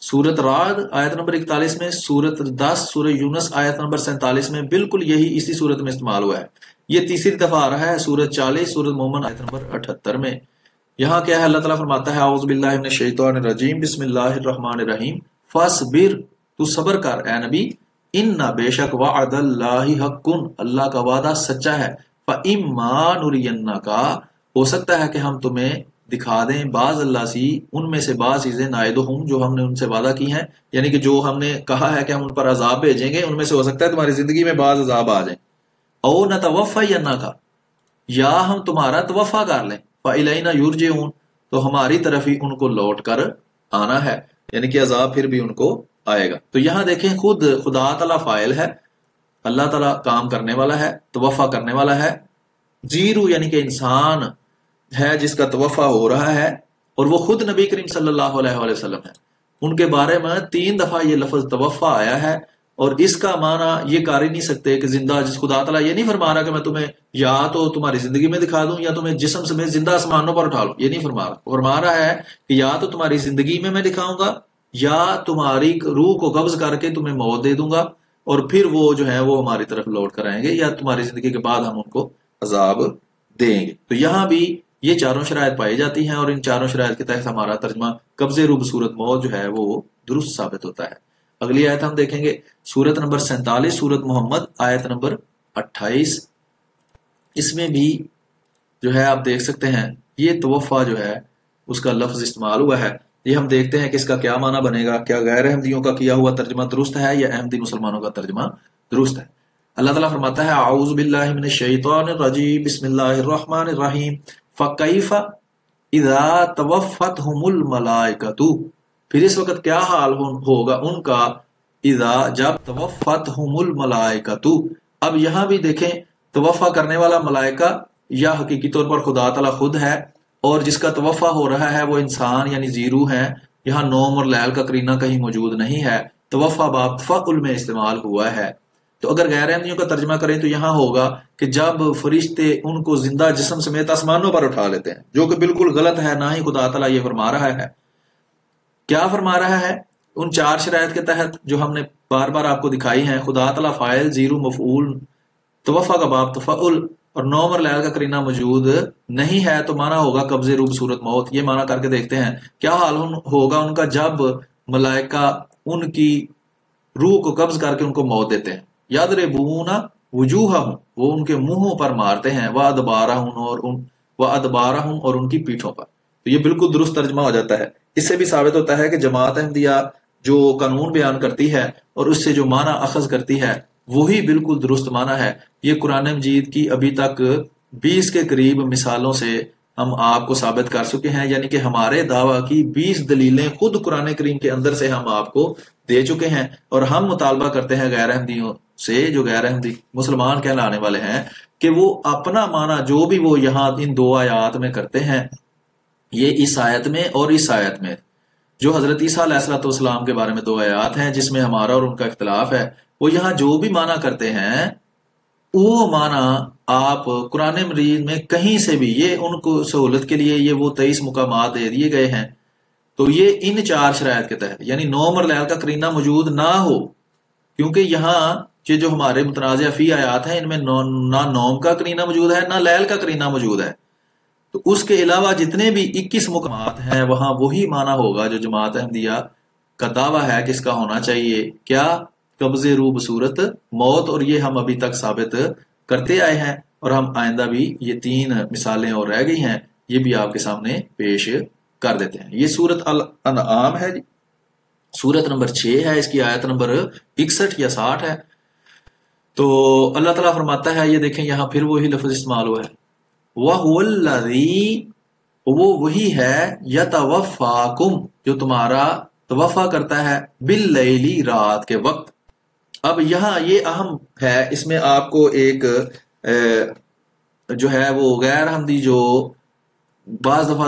سورت رعد آیت نمبر 41 میں، سورت 10 سورہ یونس آیت نمبر 47 میں بالکل یہی اسی صورت میں استعمال ہوا ہے۔ یہ تیسری دفعہ آ رہا ہے سورت 40 سورت مومن آیت نمبر 78 میں۔ یہاں کیا ہے؟ اللہ تعالیٰ فرماتا ہے، اعوذ باللہ من الشیطان الرجیم، بسم اللہ الرحمن الرحیم، فاصبر، تو صبر کر اے نبی، اِنَّ، بے شک، وعد اللہ حق، اللہ کا وعدہ سچا ہے، فَإِمَّا نُرِيَنَّكَ، ہو سکتا ہے کہ ہم تمہیں دکھا دیں، بعض اللہ سی، ان میں سے بعض چیزیں نائدہم، جو ہم نے ان سے وعدہ کی ہیں، یعنی کہ جو ہم نے کہا ہے کہ ہم ان پر عذاب بھیجیں گے، ان میں سے ہو سکتا ہے تمہاری زندگی میں بعض عذاب آ جائیں، او نتوفینک، یا ہم تمہارا توفع کر لیں، فَإِلَيْنَا يُرْجِعُونَ، تو ہماری طرف ہی ان کو لوٹ کر آنا ہے، یعنی کہ عذاب پھر بھی ان کو آئے گا۔ تو یہاں دیکھیں خود خدا تعالیٰ فاعل ہے، اللہ تعالیٰ کام کرنے والا ہے، توفع کرنے والا ہے، زیرو یعنی کہ انسان ہے جس کا توفع ہو رہا ہے، اور وہ خود نبی کریم صلی اللہ علیہ وآلہ وسلم ہے۔ ان کے بارے میں 3 دفعہ یہ لفظ توفع آیا ہے، اور اس کا معنی یہ کر ہی نہیں سکتے کہ زندہ، جس خدا تعالیٰ یہ نہیں فرما رہا کہ میں تمہیں یا تو تمہاری زندگی میں دکھا دوں یا تمہیں جسم سمیت زندہ آسمانوں پر اٹھا لوں، یہ نہیں فرما رہا۔ فرما رہا ہے کہ یا تو تمہاری زندگی میں دکھاؤں گا، یا تمہاری روح کو قبض کر کے تمہیں موت دے دوں گا، اور پھر وہ جو ہے وہ ہماری طرف لوٹ کر آئیں گے، یا تمہاری زندگی کے بعد ہم ان کو عذاب دیں گے۔ تو یہاں بھی یہ چاروں شرائط پائی جاتی ہیں، اور ان چاروں شرائط کے تحت ہمارا ترجمہ قبض روح بصورت موت جو ہے وہ درست ثابت ہوتا ہے۔ اگلی آیت ہم دیکھیں گے، سورت نمبر 47 سورت محمد، آیت نمبر 28۔ اس میں بھی جو ہے آپ دیکھ سکتے ہیں یہ توفع جو ہے اس کا لفظ استعمال ہوا ہے۔ یہ ہم دیکھتے ہیں کہ اس کا کیا معنی بنے گا، کیا غیر احمدیوں کا کیا ہوا ترجمہ درست ہے یا احمدی مسلمانوں کا ترجمہ درست ہے۔ اللہ تعالیٰ فرماتا ہے اعوذ باللہ من الشیطان الرجیم بسم اللہ الرحمن الرحیم فَكَيْفَ اِذَا تَوَفَّتْهُمُ الْمَلَائِكَةُ، پھر اس وقت کیا حال ہوگا ان کا، اذا جب توفَّتْهُمُ الْمَلَائِكَةُ۔ اب یہاں بھی دیکھیں توفع کرنے والا ملائکہ یا حقیقی طور پر خدا تعالیٰ خود ہے، اور جس کا توفع ہو رہا ہے وہ انسان یعنی زیرو ہے۔ یہاں نوم اور لیل کا قرینہ کہیں موجود نہیں ہے، توفع باب تفعل میں استعمال ہوا ہے۔ تو اگر غیر احمدیوں کا ترجمہ کریں تو یہاں ہوگا کہ جب فرشتے ان کو زندہ جسم سمیت آسمانوں پر اٹھا لیتے ہیں، جو کہ بالکل غلط ہے، نہ ہی خدا تعالیٰ یہ فرما رہا ہے۔ کیا فرما رہا ہے؟ ان 4 شرائط کے تحت جو ہم نے بار بار آپ کو دکھائی ہیں، خدا تعالیٰ فاعل، زیرو مفعول، توفع کا باب تفعل، اور نوم اور لیل کا قرینہ موجود نہیں ہے، تو معنی ہوگا قبض روح بصورت موت۔ یہ معنی کر کے دیکھتے ہیں کیا حال ہوگا ان کا جب ملائکہ ان کی روح کو قبض کر کے ان کو موت دیتے ہیں۔ یضربون وجوہہم، وہ ان کے منہوں پر مارتے ہیں، وادبارہم، اور ان کی پیٹھوں پر۔ تو یہ بالکل درست ترجمہ ہو جاتا ہے۔ اس سے بھی ثابت ہوتا ہے کہ جماعت احمدیہ جو قانون بیان کرتی ہے اور اس سے جو معنی اخذ کرتی ہے وہی بالکل درست معنی ہے۔ یہ قرآن مجید کی ابھی تک 20 کے قریب مثالوں سے ہم آپ کو ثابت کر چکے ہیں، یعنی کہ ہمارے دعویٰ کی 20 دلیلیں خود قرآن کریم کے اندر سے ہم آپ کو دے چکے ہیں، اور ہم مطالبہ کرتے ہیں غیر احمدیوں سے، جو غیر احمدی مسلمان کہلانے والے ہیں، کہ وہ اپنا معنی جو بھی وہ یہاں ان 2 آیات میں کرتے ہیں، یہ اس آیت میں اور اس آیت میں جو حضرت عیسیٰ علیہ السلام کے بارے میں 2 آیات ہیں جس میں ہمارا اور ان کا اختلاف ہے، وہ یہاں جو بھی معنی کرتے ہیں وہ معنی آپ قرآن مجید میں کہیں سے بھی، یہ ان کو سہولت کے لیے یہ وہ 23 مقامات دے دیے گئے ہیں، تو یہ ان 4 شرائط کے تحت، یعنی نوم اور لیل کا قرینہ موجود نہ ہو، کیونکہ یہاں یہ جو ہمارے متنازع فی آیات ہیں ان میں نہ نوم کا قرینہ موجود ہے نہ لیل کا قرینہ موجود ہے، تو اس کے علاوہ جتنے بھی 21 مقامات ہیں وہاں وہی معنی ہوگا جو جماعت احمدیہ کا دعویٰ ہے کہ اس کا ہونا چاہیے، کیا؟ قبض روح بصورت موت، اور یہ ہم ابھی تک ثابت کرتے آئے ہیں، اور ہم آئندہ بھی یہ 3 مثالیں اور رہ گئی ہیں، یہ بھی آپ کے سامنے پیش کر دیتے ہیں۔ یہ سورت الانعام ہے جی، سورت نمبر 6 ہے، اس کی آیت نمبر 61 یا 60 ہے۔ تو اللہ تعالیٰ فرماتا ہے، یہ دیکھیں یہاں پھر وہی لفظ استعمال ہوا ہے، وَهُوَ الَّذِي، وہ وہی ہے، يَتَوَفَّاكُمْ، جو تمہارا توفع کرتا ہے، بِاللَّيْلِ، رات کے وقت۔ اب یہاں یہ اہم ہے، اس میں آپ کو ایک جو ہے وہ غیر احمدی جو بعض دفعہ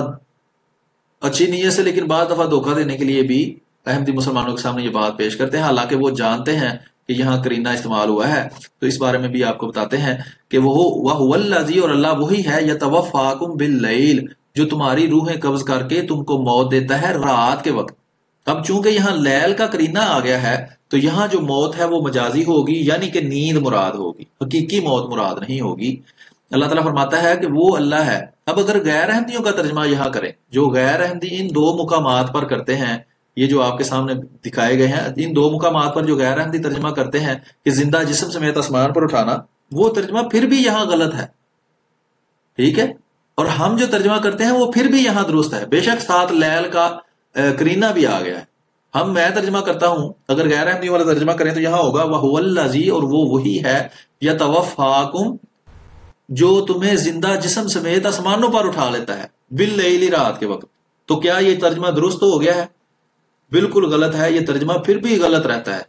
اچھی نیت سے لیکن بعض دفعہ دھوکہ دینے کے لیے بھی احمدی مسلمانوں کے سامنے یہ بات پیش کرتے ہیں، حالانکہ وہ جانتے ہیں کہ یہاں قرینہ استعمال ہوا ہے، تو اس بارے میں بھی آپ کو بتاتے ہیں کہ وہ الذی، اور اللہ وہی ہے، یتوفاکم باللیل، جو تمہاری روحیں قبض کر کے تم کو موت دیتا ہے رات کے وقت۔ اب چونکہ یہاں لیل کا قرینہ آ گیا ہے تو یہاں جو موت ہے وہ مجازی ہوگی، یعنی کہ نیند مراد ہوگی، حقیقی موت مراد نہیں ہوگی۔ اللہ تعالیٰ فرماتا ہے کہ وہ اللہ ہے۔ اب اگر غیر احمدیوں کا ترجمہ یہاں کریں، جو غیر احمدی ان 2 مقامات پر کرتے ہیں، یہ جو آپ کے سامنے دکھائے گئے ہیں، ان 2 مقامات پر جو غیر احمدی ترجمہ کرتے ہیں کہ زندہ جسم سمیت آسمان پر اٹھانا، وہ ترجمہ پھر بھی یہاں غلط ہے، ٹھیک ہے؟ اور ہم جو ترجمہ کرتے ہیں وہ پھر بھی یہاں درست ہے، بے شک ساتھ لیل کا قرینہ بھی آ گیا ہے۔ میں ترجمہ کرتا ہوں، اگر غیر احمدی والا ترجمہ کریں تو یہاں ہوگا وَهُوَ الَّذِي، اور وہ وہی ہے، يَتَوَفَّاكُمْ جو تمہیں زندہ جسم سمیت آسمانوں پر اٹھا لیتا ہے باللیل رات کے وقت. تو کیا یہ ترجمہ درست ہو گیا ہے؟ بالکل غلط ہے. یہ ترجمہ پھر بھی غلط رہتا ہے.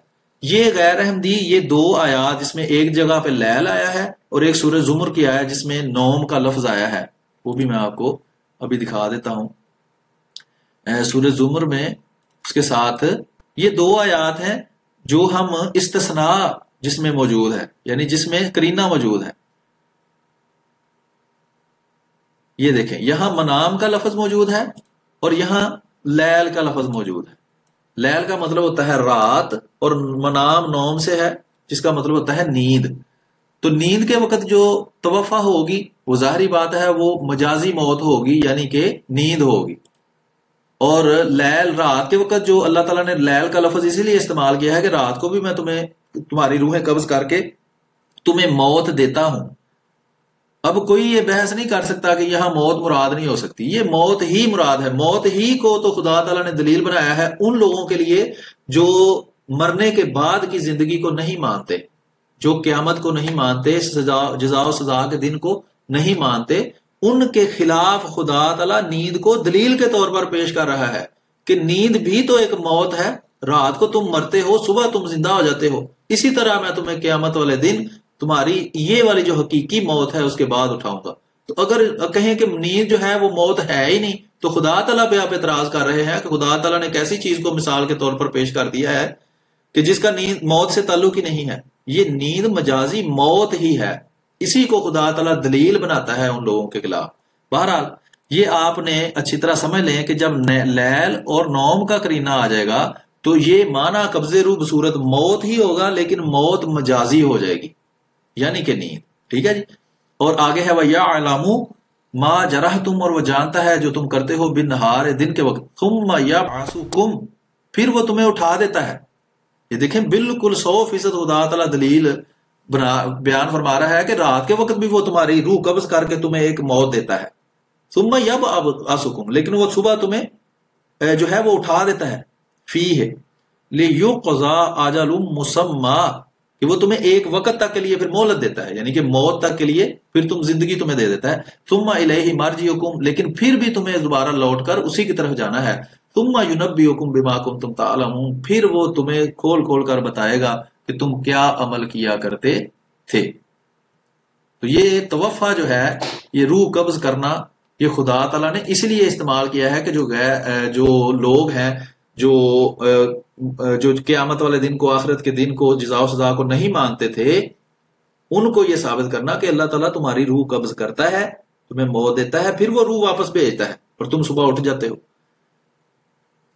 یہ غیر احمدی یہ دو آیات جس میں ایک جگہ پہ لیل آیا ہے اور ایک سورہ زمر کی آیا جس میں نوم کا لفظ آیا ہے، وہ بھی میں آپ کو ابھی دکھا دیتا ہوں. سورہ زمر میں اس کے ساتھ یہ دو آیات ہیں جو ہم استثناء جس میں موجود ہے، یعنی جس میں کرینہ موجود ہے. یہ دیکھیں یہاں منام کا لفظ موجود ہے اور یہاں لیل کا لفظ موجود ہے. لیل کا مطلب ہوتا ہے رات اور منام نوم سے ہے جس کا مطلب ہوتا ہے نیند. تو نیند کے وقت جو توفع ہوگی وہ ظاہری بات ہے وہ مجازی موت ہوگی، یعنی کہ نیند ہوگی. اور لیل رات کے وقت جو اللہ تعالیٰ نے لیل کا لفظ اسی لیے استعمال کیا ہے کہ رات کو بھی میں تمہاری روحیں قبض کر کے تمہیں موت دیتا ہوں. اب کوئی یہ بحث نہیں کر سکتا کہ یہاں موت مراد نہیں ہو سکتی، یہ موت ہی مراد ہے. موت ہی کو تو خدا تعالیٰ نے دلیل بنایا ہے ان لوگوں کے لیے جو مرنے کے بعد کی زندگی کو نہیں مانتے، جو قیامت کو نہیں مانتے، جزا و سزا کے دن کو نہیں مانتے. ان کے خلاف خدا تعالیٰ نیند کو دلیل کے طور پر پیش کر رہا ہے کہ نیند بھی تو ایک موت ہے. رات کو تم مرتے ہو، صبح تم زندہ ہو جاتے ہو. اسی طرح میں تمہیں قیامت والے دن تمہاری یہ والی جو حقیقی موت ہے اس کے بعد اٹھاؤں گا. تو اگر کہیں کہ نیند جو ہے وہ موت ہے ہی نہیں تو خدا تعالیٰ پہ آپ اعتراض کر رہے ہیں کہ خدا تعالیٰ نے کیسی چیز کو مثال کے طور پر پیش کر دیا ہے کہ جس کا نیند موت سے تعلق ہی نہیں ہے. یہ نیند مجازی موت ہی ہے. اسی کو خدا تعالیٰ دلیل بناتا ہے ان لوگوں کے خلاف. بہرحال یہ آپ نے اچھی طرح سمجھ لیں کہ جب لیل اور نوم کا کرینہ آ جائے گا تو یہ معنی قبضے روح بصورت موت ہی ہوگا، لیکن موت مجازی ہو جائے گی یعنی کہ نیند. ٹھیک ہے جی. اور آگے ہے وَيَعْلَمُ مَا جَرَحْتُمْ، اور وہ جانتا ہے جو تم کرتے ہو بِالنَّهَارِ دن کے وقت. ثُمَّ يَبْعَثُكُمْ، پھر وہ تمہیں اٹھا دیتا ہے. یہ دیکھیں بالکل 100% خدا تعالیٰ دلیل بیان فرما رہا ہے کہ رات کے وقت بھی وہ تمہاری روح قبض کر کے تمہیں ایک موت دیتا ہے. ثُمَّ يَبْعَثُكُمْ، لیکن وہ صبح تمہیں جو ہے وہ اٹھا دیتا ہے. فِيهِ لِيُقْضَىٰ أَجَلٌ مُّسَمًّى، کہ وہ تمہیں ایک وقت تک کے لیے پھر مہلت دیتا ہے، یعنی کہ موت تک کے لیے پھر تم زندگی تمہیں دے دیتا ہے. ثُمَّ إِلَيْهِ مَرْجِعُكُمْ، لیکن پھر بھی تمہیں دوبارہ لوٹ کر اسی کی طرف جانا ہے. ثُمَّ يُنَبِّئُكُمْ بِمَا كُنتُمْ تَعْلَمُونَ، پھر وہ تمہیں کھول کھول کر بتائے گا کہ تم کیا عمل کیا کرتے تھے. تو یہ توفع جو ہے، یہ روح قبض کرنا، یہ خدا تعالیٰ نے اس لیے استعمال کیا ہے کہ جو لوگ ہیں جو قیامت والے دن کو، آخرت کے دن کو، جزا و سزا کو نہیں مانتے تھے، ان کو یہ ثابت کرنا کہ اللہ تعالیٰ تمہاری روح قبض کرتا ہے، تمہیں موت دیتا ہے، پھر وہ روح واپس بھیجتا ہے اور تم صبح اٹھ جاتے ہو.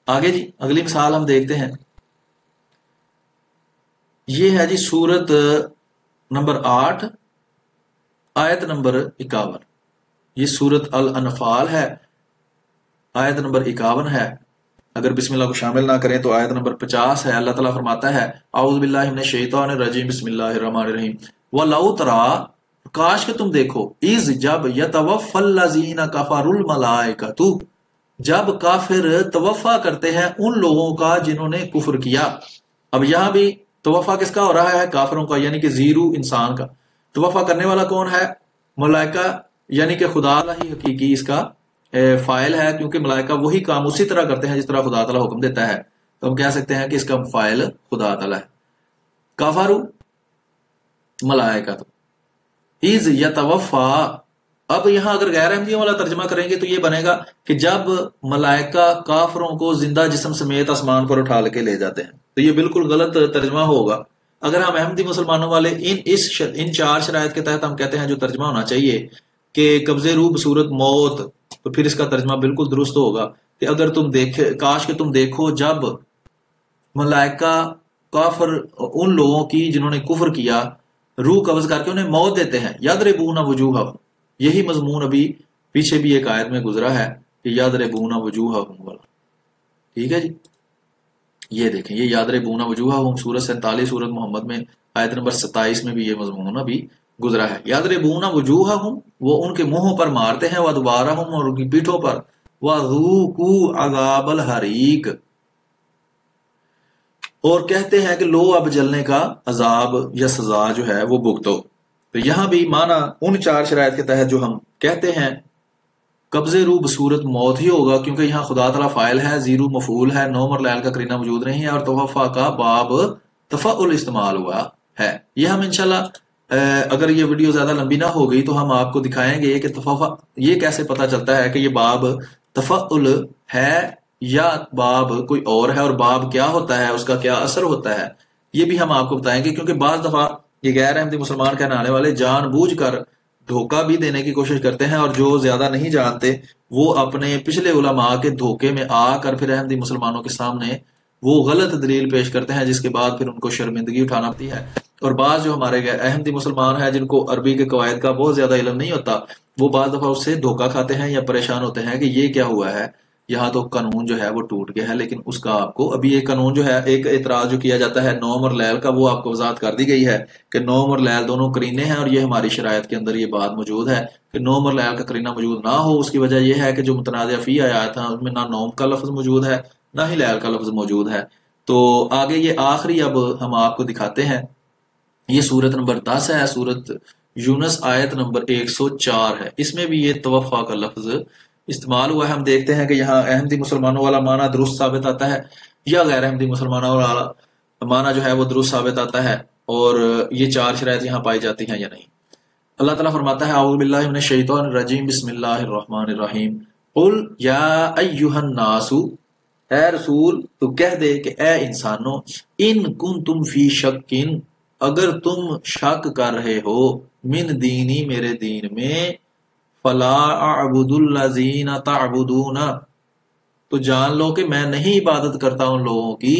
آگے جی اگلی مثال ہم دیکھتے ہیں. یہ ہے جی سورت نمبر 8 آیت نمبر 51. یہ سورت الانفال ہے، آیت نمبر 51 ہے. اگر بسم اللہ کو شامل نہ کریں تو آیت نمبر 50 ہے. اللہ تعالیٰ فرماتا ہے اعوذ باللہ من الشیطان الرجیم بسم اللہ الرحمن الرحیم وَلَوْ تَرَىٰ، کاش کہ تم دیکھو، اِذْ جب یَتَوَفَّى الَّذِينَ كَفَرُوا الْمَلَائِکَةُ، جب کافر توفع کرتے ہیں ان لوگوں کا جنہوں نے کفر کیا. اب یہاں بھی توفع کس کا ہو رہا ہے؟ کافروں کا، یعنی کہ زیرو انسان کا. توفع کرنے والا کون ہے؟ ملائکہ، یعنی کہ خدا ہی حقیقی اس کا فائل ہے، کیونکہ ملائکہ وہی کام اسی طرح کرتے ہیں جس طرح خدا تعالیٰ حکم دیتا ہے. تو ہم کہہ سکتے ہیں کہ اس کا فائل خدا تعالیٰ ہے. کافروا ملائکہ تو اذ یتوفا. اب یہاں اگر غیر احمدیوں والا ترجمہ کریں گے تو یہ بنے گا کہ جب ملائکہ کافروں کو زندہ جسم سمیت آسمان پر اٹھا کے لے جاتے ہیں. تو یہ بالکل غلط ترجمہ ہوگا. اگر ہم احمدی مسلمانوں والے ان 4 شرائط کے تحت ہم کہتے ہیں جو ترجمہ ہونا چاہیے کہ قبض روح بصورت موت، تو پھر اس کا ترجمہ بالکل درست ہوگا کہ اگر تم کاش کہ تم دیکھو جب ملائکہ کافر ان لوگوں کی جنہوں نے کفر کیا روح قبض کر کے انہیں موت دیتے ہیں. یضربون وجوہہم، یہی مضمون ابھی پیچھے بھی ایک آیت میں گزرا ہے کہ یضربون وجوہہم والا. ٹھیک ہے جی. یہ دیکھیں یہ یضربون وجوہہم سورۃ 47 سورۃ محمد میں آیت نمبر 27 میں بھی یہ مضمون ابھی گزرا ہے. یضربون وجوہہم، وہ ان کے منہوں پر مارتے ہیں، وادبارہم، اور ان کی پیٹھوں پر، وذوقوا عذاب الحریق، اور کہتے ہیں کہ لو اب جلنے کا عذاب یا سزا جو ہے وہ بھگتو. تو یہاں بھی معنی ان 4 شرائط کے تحت جو ہم کہتے ہیں قبض روح بصورت موت ہی ہوگا، کیونکہ یہاں خدا تعالیٰ فاعل ہے، زیرو مفعول ہے، نوم اور لیل کا قرینہ موجود نہیں ہے، اور توفا کا باب تفعل استعمال ہوا ہے۔ یہ ہم انشاءاللہ اگر یہ ویڈیو زیادہ لمبی نہ ہو گئی تو ہم آپ کو دکھائیں گے کہ یہ کیسے پتہ چلتا ہے کہ یہ باب تفعل ہے یا باب کوئی اور ہے، اور باب کیا ہوتا ہے، اس کا کیا اثر ہوتا ہے، یہ بھی ہم آپ کو بتائیں گے، کیونکہ بعض دفعہ یہ غیر احمدی مسلمان کہلانے والے جان بوجھ کر دھوکہ بھی دینے کی کوشش کرتے ہیں، اور جو زیادہ نہیں جانتے وہ اپنے پچھلے علماء کے دھوکے میں آ کر پھر احمدی مسلمانوں کے سامنے وہ غلط دلیل پیش کرتے ہیں، جس کے بعد پھر ان کو شرمندگی اٹھانا پڑتی ہے۔ اور بعض جو ہمارے احمدی مسلمان ہیں جن کو عربی کے قواعد کا بہت زیادہ علم نہیں ہوتا، وہ بعض دفعہ اس سے دھوکہ کھاتے ہیں یا پریشان ہوتے ہیں کہ یہ کیا ہوا ہے، یہاں تو قانون جو ہے وہ ٹوٹ گیا ہے۔ لیکن اس کا آپ کو ابھی ایک قانون جو ہے، ایک اعتراض جو کیا جاتا ہے نوم اور لیل کا، وہ آپ کو وضاحت کر دی گئی ہے کہ نوم اور لیل دونوں قرینے ہیں، اور یہ ہماری شرائط کے اندر یہ بات موجود ہے کہ نوم اور لیل کا قرینہ موجود نہ ہو۔ اس کی وجہ یہ ہے کہ جو متنازع فی آیات ہیں ان میں نہ نوم کا لفظ موجود ہے نہ ہی لیل کا لفظ موجود ہے۔ تو آگے یہ آخری اب ہم آپ کو دکھاتے ہیں، یہ سورت نمبر 10 ہے، سورت یونس آیت نمبر 104 ہے، اس میں بھی یہ توفا کا لفظ استعمال ہوا ہے۔ ہم دیکھتے ہیں کہ یہاں احمدی مسلمانوں والا معنی درست ثابت آتا ہے یا غیر احمدی مسلمانوں والا معنی جو ہے وہ درست ثابت آتا ہے، اور یہ 4 شرائط یہاں پائی جاتی ہیں یا نہیں۔ اللہ تعالیٰ فرماتا ہے اعوذ باللہ من الشیطان الرجیم بسم اللہ الرحمن الرحیم قل یا ایہا الناس، اے رسول تو کہہ دے کہ اے انسانوں، ان کنتم فی شکن، اگر تم شک کر رہے ہو، من دینی میرے دین میں، فلا اعبد الذین تعبدون، تو جان لو کہ میں نہیں عبادت کرتا ان لوگوں کی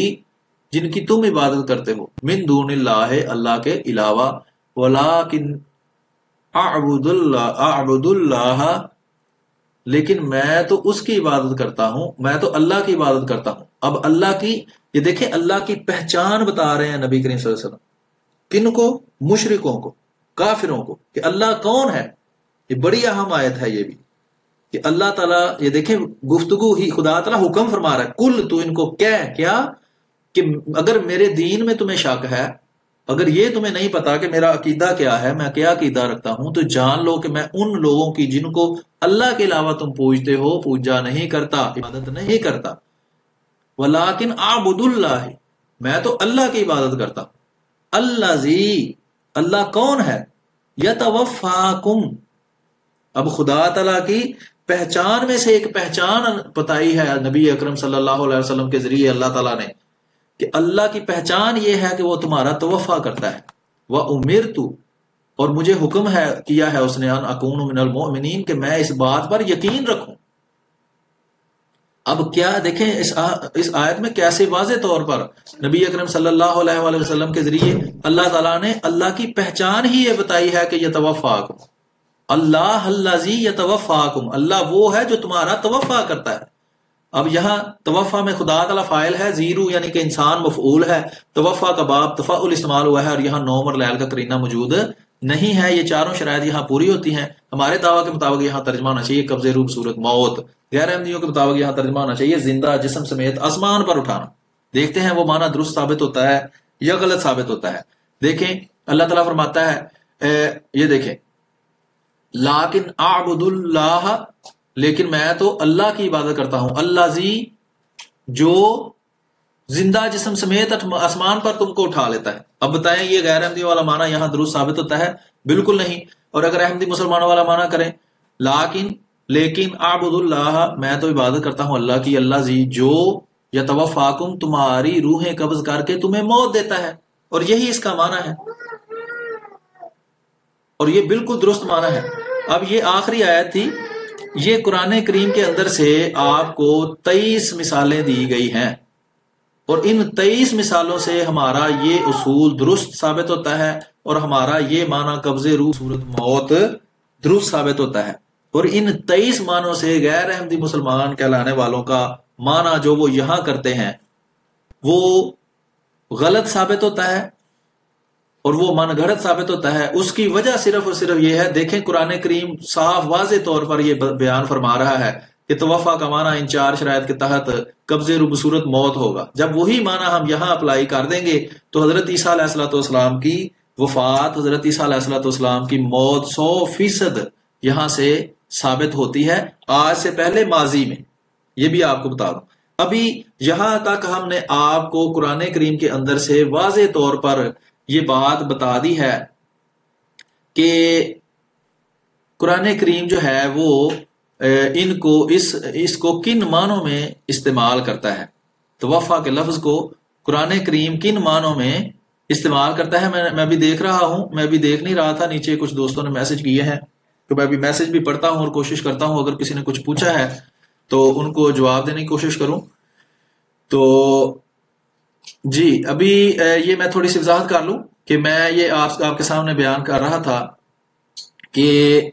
جن کی تم عبادت کرتے ہو، من دون اللہ اللہ کے علاوہ، ولیکن اعبد اللہ، لیکن میں تو اس کی عبادت کرتا ہوں، میں تو اللہ کی عبادت کرتا ہوں۔ اب اللہ کی، یہ دیکھیں اللہ کی پہچان بتا رہے ہیں نبی کریم صلی اللہ علیہ وسلم، کن کو؟ مشرکوں کو، کافروں کو، کہ اللہ کون ہے۔ یہ بڑی اہم آیت ہے یہ بھی، کہ اللہ تعالیٰ، یہ دیکھیں گفتگو ہی خدا تعالیٰ حکم فرما رہا ہے، کل تو ان کو کہہ، کیا کہ اگر میرے دین میں تمہیں شک ہے، اگر یہ تمہیں نہیں پتا کہ میرا عقیدہ کیا ہے، میں کیا عقیدہ رکھتا ہوں، تو جان لو کہ میں ان لوگوں کی جن کو اللہ کے علاوہ تم پوجتے ہو، پوجا نہیں کرتا، عبادت نہیں کرتا، ولیکن اعبد اللہ، میں تو اللہ کی عبادت کرتا ہوں۔ الذی، اللہ کون ہے؟ یتوفاکم، اب خدا تعالیٰ کی پہچان میں سے ایک پہچان بتائی ہے نبی اکرم صلی اللہ علیہ وسلم کے ذریعے اللہ تعالیٰ نے، کہ اللہ کی پہچان یہ ہے کہ وہ تمہارا توفا کرتا ہے۔ وَأُمِرْتُ، اور مجھے حکم ہے کیا ہے اس نے، ان اکون من المؤمنین، کہ میں اس بات پر یقین رکھوں۔ اب کیا دیکھیں اس آیت میں کیسے واضح طور پر نبی اکرم صلی اللہ علیہ وآلہ وسلم کے ذریعے اللہ تعالیٰ نے اللہ کی پہچان ہی یہ بتائی ہے کہ یتوفاکم، اللہ الذی یتوفاکم، اللہ وہ ہے جو تمہارا توفا کرتا ہے۔ اب یہاں توفا میں خدا تعالیٰ فاعل ہے، زیرو یعنی کہ انسان مفعول ہے، توفا کا باب تفعل استعمال ہوا ہے، اور یہاں نوم اور لیل کا قرینہ موجود نہیں ہے۔ یہ چاروں شرائط یہاں پوری ہوتی ہیں۔ ہمارے دعویٰ کے مطابق یہاں ترجمہ ہونا چاہیے قبض روح صورت موت، غیر احمدیوں کے مطابق یہاں ترجمہ ہونا چاہیے زندہ جسم سمیت آسمان پر اٹھانا۔ دیکھتے ہیں وہ معنی درست ثابت ہوتا ہے یا غلط ثابت ہوتا ہے۔ دیکھیں اللہ تعالیٰ فرماتا ہے، یہ دیکھیں، لیکن اعبد اللہ، لیکن میں تو اللہ کی عبادت کرتا ہوں، الذی، جو زندہ جسم سمیت آسمان پر تم کو اٹھا لیتا ہے۔ اب بتائیں یہ غیر احمدی والا معنی یہاں درست ثابت ہوتا ہے؟ بالکل نہیں۔ اور اگر احمدی مسلمانوں والا معنی کریں، لیکن اعبد اللہ، میں تو عبادت کرتا ہوں اللہ کی، الذی، جو یتوفاکم، تمہاری روحیں قبض کر کے تمہیں موت دیتا ہے، اور یہی اس کا معنی ہے، اور یہ بالکل درست معنی ہے۔ اب یہ آخری آیت تھی، یہ قرآن کریم کے اندر سے آپ کو 23 مثالیں دی گئی ہیں، اور ان 23 مثالوں سے ہمارا یہ اصول درست ثابت ہوتا ہے، اور ہمارا یہ معنی قبض روح صورت موت درست ثابت ہوتا ہے۔ اور ان 23 معنوں سے غیر احمدی مسلمان کہلانے والوں کا معنی جو وہ یہاں کرتے ہیں وہ غلط ثابت ہوتا ہے، اور وہ من گھڑت ثابت ہوتا ہے۔ اس کی وجہ صرف اور صرف یہ ہے، دیکھیں قرآن کریم صاف واضح طور پر یہ بیان فرما رہا ہے کہ توفا کا معنی ان 4 شرائط کے تحت قبض روح بصورت موت ہوگا۔ جب وہی معنی ہم یہاں اپلائی کر دیں گے تو حضرت عیسیٰ علیہ السلام کی وفات حضرت عیسیٰ علیہ السلام کی موت 100% یہاں سے ثابت ہوتی ہے آج سے پہلے ماضی میں. یہ بھی آپ کو بتا دوں. ابھی یہاں تک ہم نے آپ کو قرآن کریم کے اندر سے واضح طور پر یہ بات بتا دی ہے کہ قرآن کریم جو ہے وہ اس کو کن معنوں میں استعمال کرتا ہے. توفا کے لفظ کو قرآن کریم کن معنوں میں استعمال کرتا ہے. میں بھی دیکھ رہا ہوں، میں بھی دیکھ نہیں رہا تھا، نیچے کچھ دوستوں نے میسج کیے ہیں تو میں بھی میسج بھی پڑھتا ہوں اور کوشش کرتا ہوں اگر کسی نے کچھ پوچھا ہے تو ان کو جواب دینے کی کوشش کروں. تو جی ابھی یہ میں تھوڑی سی وضاحت کر لوں کہ میں یہ آپ کے سامنے بیان کر رہا تھا کہ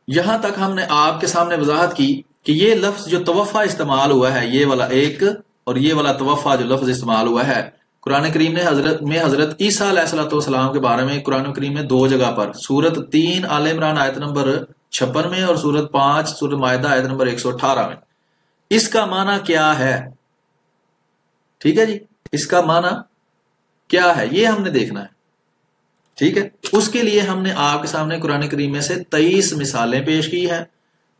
یہاں تک ہم نے آپ کے سامنے وضاحت کی کہ یہ لفظ جو توفا استعمال ہوا ہے، یہ والا ایک اور یہ والا توفا جو لفظ استعمال ہوا ہے، قرآن کریم نے حضرت عیسیٰ علیہ السلام کے بارے میں قرآن کریم میں 2 جگہ پر، سورت 3 آل عمران آیت نمبر 56 میں اور سورت 5 سورت مائدہ آیت نمبر 118 میں. اس کا معنی کیا ہے؟ ٹھیک ہے جی، اس کا معنی کیا ہے یہ ہم نے دیکھنا ہے. ٹھیک ہے، اس کے لیے ہم نے آپ کے سامنے قرآن کریم میں سے 23 مثالیں پیش کی ہیں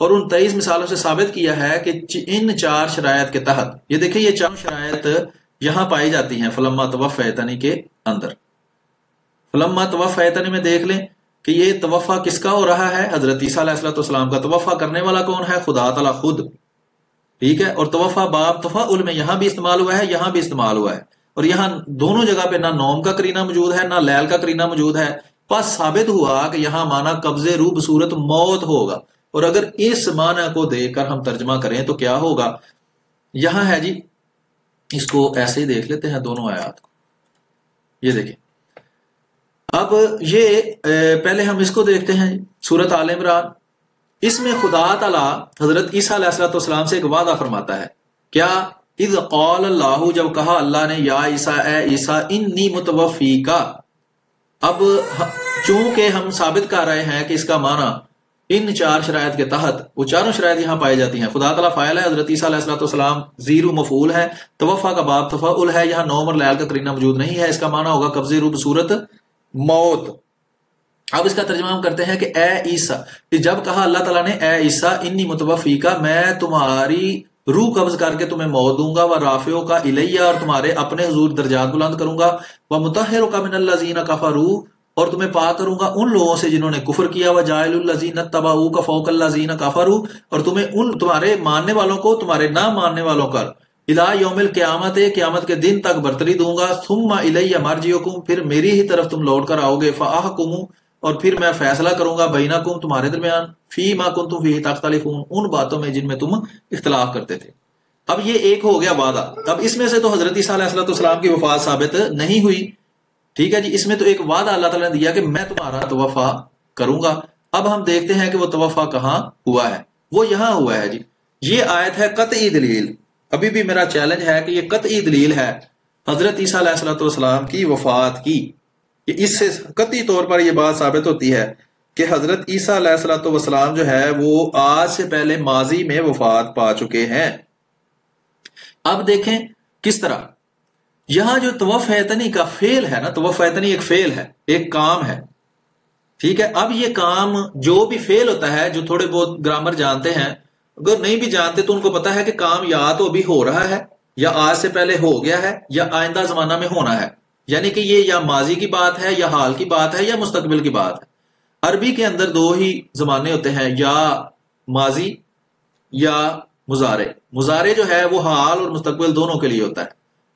اور ان 23 مثالوں سے ثابت کیا ہے کہ ان 4 شرائط کے تحت، یہ دیکھیں یہ 4 شرائط یہاں پائی جاتی ہیں فلما توفیتنی کے اندر. فلما توفیتنی میں دیکھ لیں کہ یہ توفا کس کا ہو رہا ہے؟ حضرت عیسیٰ علیہ السلام کا. توفا کرنے والا کون ہے؟ خدا تعالیٰ خود. ٹھیک ہے، اور توفا باب تفاعل میں یہاں بھی استعمال ہوا ہے، یہاں بھی استعمال ہوا ہے، اور یہاں دونوں جگہ پہ نہ نوم کا قرینہ موجود ہے نہ لیل کا قرینہ موجود ہے. بس ثابت ہوا کہ یہاں معنی قبضے روح بصورت موت ہوگا. اور اگر اس معنی کو دیکھ کر ہم ترجمہ کریں تو کیا ہوگا؟ یہاں ہے جی، اس کو ایسے ہی دیکھ لیتے ہیں دونوں آیات کو. یہ دیکھیں، اب یہ پہلے ہم اس کو دیکھتے ہیں سورت آل عمران. اس میں خدا تعالیٰ حضرت عیسیٰ علیہ السلام سے ایک وعدہ فرماتا ہے. کیا؟ اذ قال اللہ، جب کہا اللہ نے یا عیسیٰ، اے عیسیٰ، انی متوفیکا. اب چونکہ ہم ثابت کر رہے ہیں کہ اس کا معنی ان 4 شرائط کے تحت، وہ چاروں شرائط یہاں پائی جاتی ہیں. خدا تعالیٰ فاعل ہے، حضرت عیسیٰ علیہ السلام زیرو مفعول ہے، توفا کا باب تفاعل ہے، یہاں نوم اور لیل کا قرینہ موجود نہیں ہے. اس کا معنی ہوگا قبضے روح بصورت موت. اب اس کا ترجمہ ہم کرتے ہیں کہ اے عیسیٰ، جب کہا اللہ تعالیٰ نے اے عیسیٰ انی متوفیکا، میں تمہاری روح قبض کر کے تمہیں موت دوں گا، ورافعو کا الیہ، اور تمہارے اپنے حضور درجات بلند کروں گا، ومطہرک من الذین کفروا، اور تمہیں پاک کروں گا ان لوگوں سے جنہوں نے کفر کیا، وجاعل الذین اتبعوک فوق الذین کفروا، اور تمہیں ان تمہارے ماننے والوں کو تمہارے نہ ماننے والوں پر الی یوم القیامت، قیامت کے دن تک برتری دوں گا. ثم الی مرجعکم، پھر میری ہی طرف تم لوٹ کر آؤ گے. فاحکم، اور پھر میں فیصلہ کروں گا بینکم، تمہارے درمیان، فی ما کنتم فیہ تختلفون، ان باتوں میں جن میں تم اختلاف کرتے تھے. اب یہ ایک ہو گیا وعدہ. اب اس میں سے تو حضرت عیسیٰ علیہ السلام کی وفات ثابت نہیں ہوئی. ٹھیک ہے جی، اس میں تو ایک وعدہ اللہ تعالیٰ نے دیا کہ میں تمہارا توفا کروں گا. اب ہم دیکھتے ہیں کہ وہ توفا کہاں ہوا ہے. وہ یہاں ہوا ہے جی. یہ آیت ہے قطعی دلیل. ابھی بھی میرا چیلنج ہے کہ یہ قطعی دلیل ہے حضرت عیسیٰ علیہ السلام کی وفات کی. کہ اس سے قطعی طور پر یہ بات ثابت ہوتی ہے کہ حضرت عیسیٰ علیہ السلام جو ہے وہ آج سے پہلے ماضی میں وفات پا چکے ہیں. اب دیکھیں کس طرح یہاں جو توفیتنی کا فعل ہے نا، توفیتنی ایک فعل ہے، ایک کام ہے. ٹھیک ہے، اب یہ کام جو بھی فعل ہوتا ہے، جو تھوڑے بہت گرامر جانتے ہیں، اگر نہیں بھی جانتے تو ان کو پتا ہے کہ کام یا تو ابھی ہو رہا ہے، یا آج سے پہلے ہو گیا ہے، یا آئندہ زمانہ میں ہونا ہے. یعنی کہ یہ یا ماضی کی بات ہے، یا حال کی بات ہے، یا مستقبل کی بات ہے. عربی کے اندر 2 ہی زمانے ہوتے ہیں، یا ماضی یا مضارع. مضارع جو ہے وہ حال اور مستقبل دونوں کے لیے ہوتا ہے.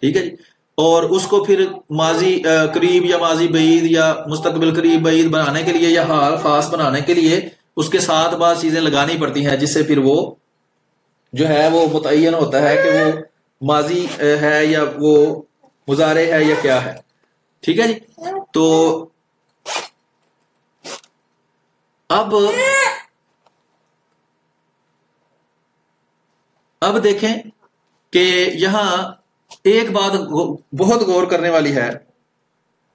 ٹھیک ہے جی، اور اس کو پھر ماضی قریب یا ماضی بعید یا مستقبل قریب بعید بنانے کے لیے، یا حال خاص بنانے کے لیے اس کے ساتھ بعض چیزیں لگانی پڑتی ہیں، جس سے پھر وہ جو ہے وہ متعین ہوتا ہے کہ وہ ماضی ہے یا وہ مضارع ہے یا کیا ہے. ٹھیک ہے جی، تو اب دیکھیں کہ یہاں ایک بات بہت غور کرنے والی ہے،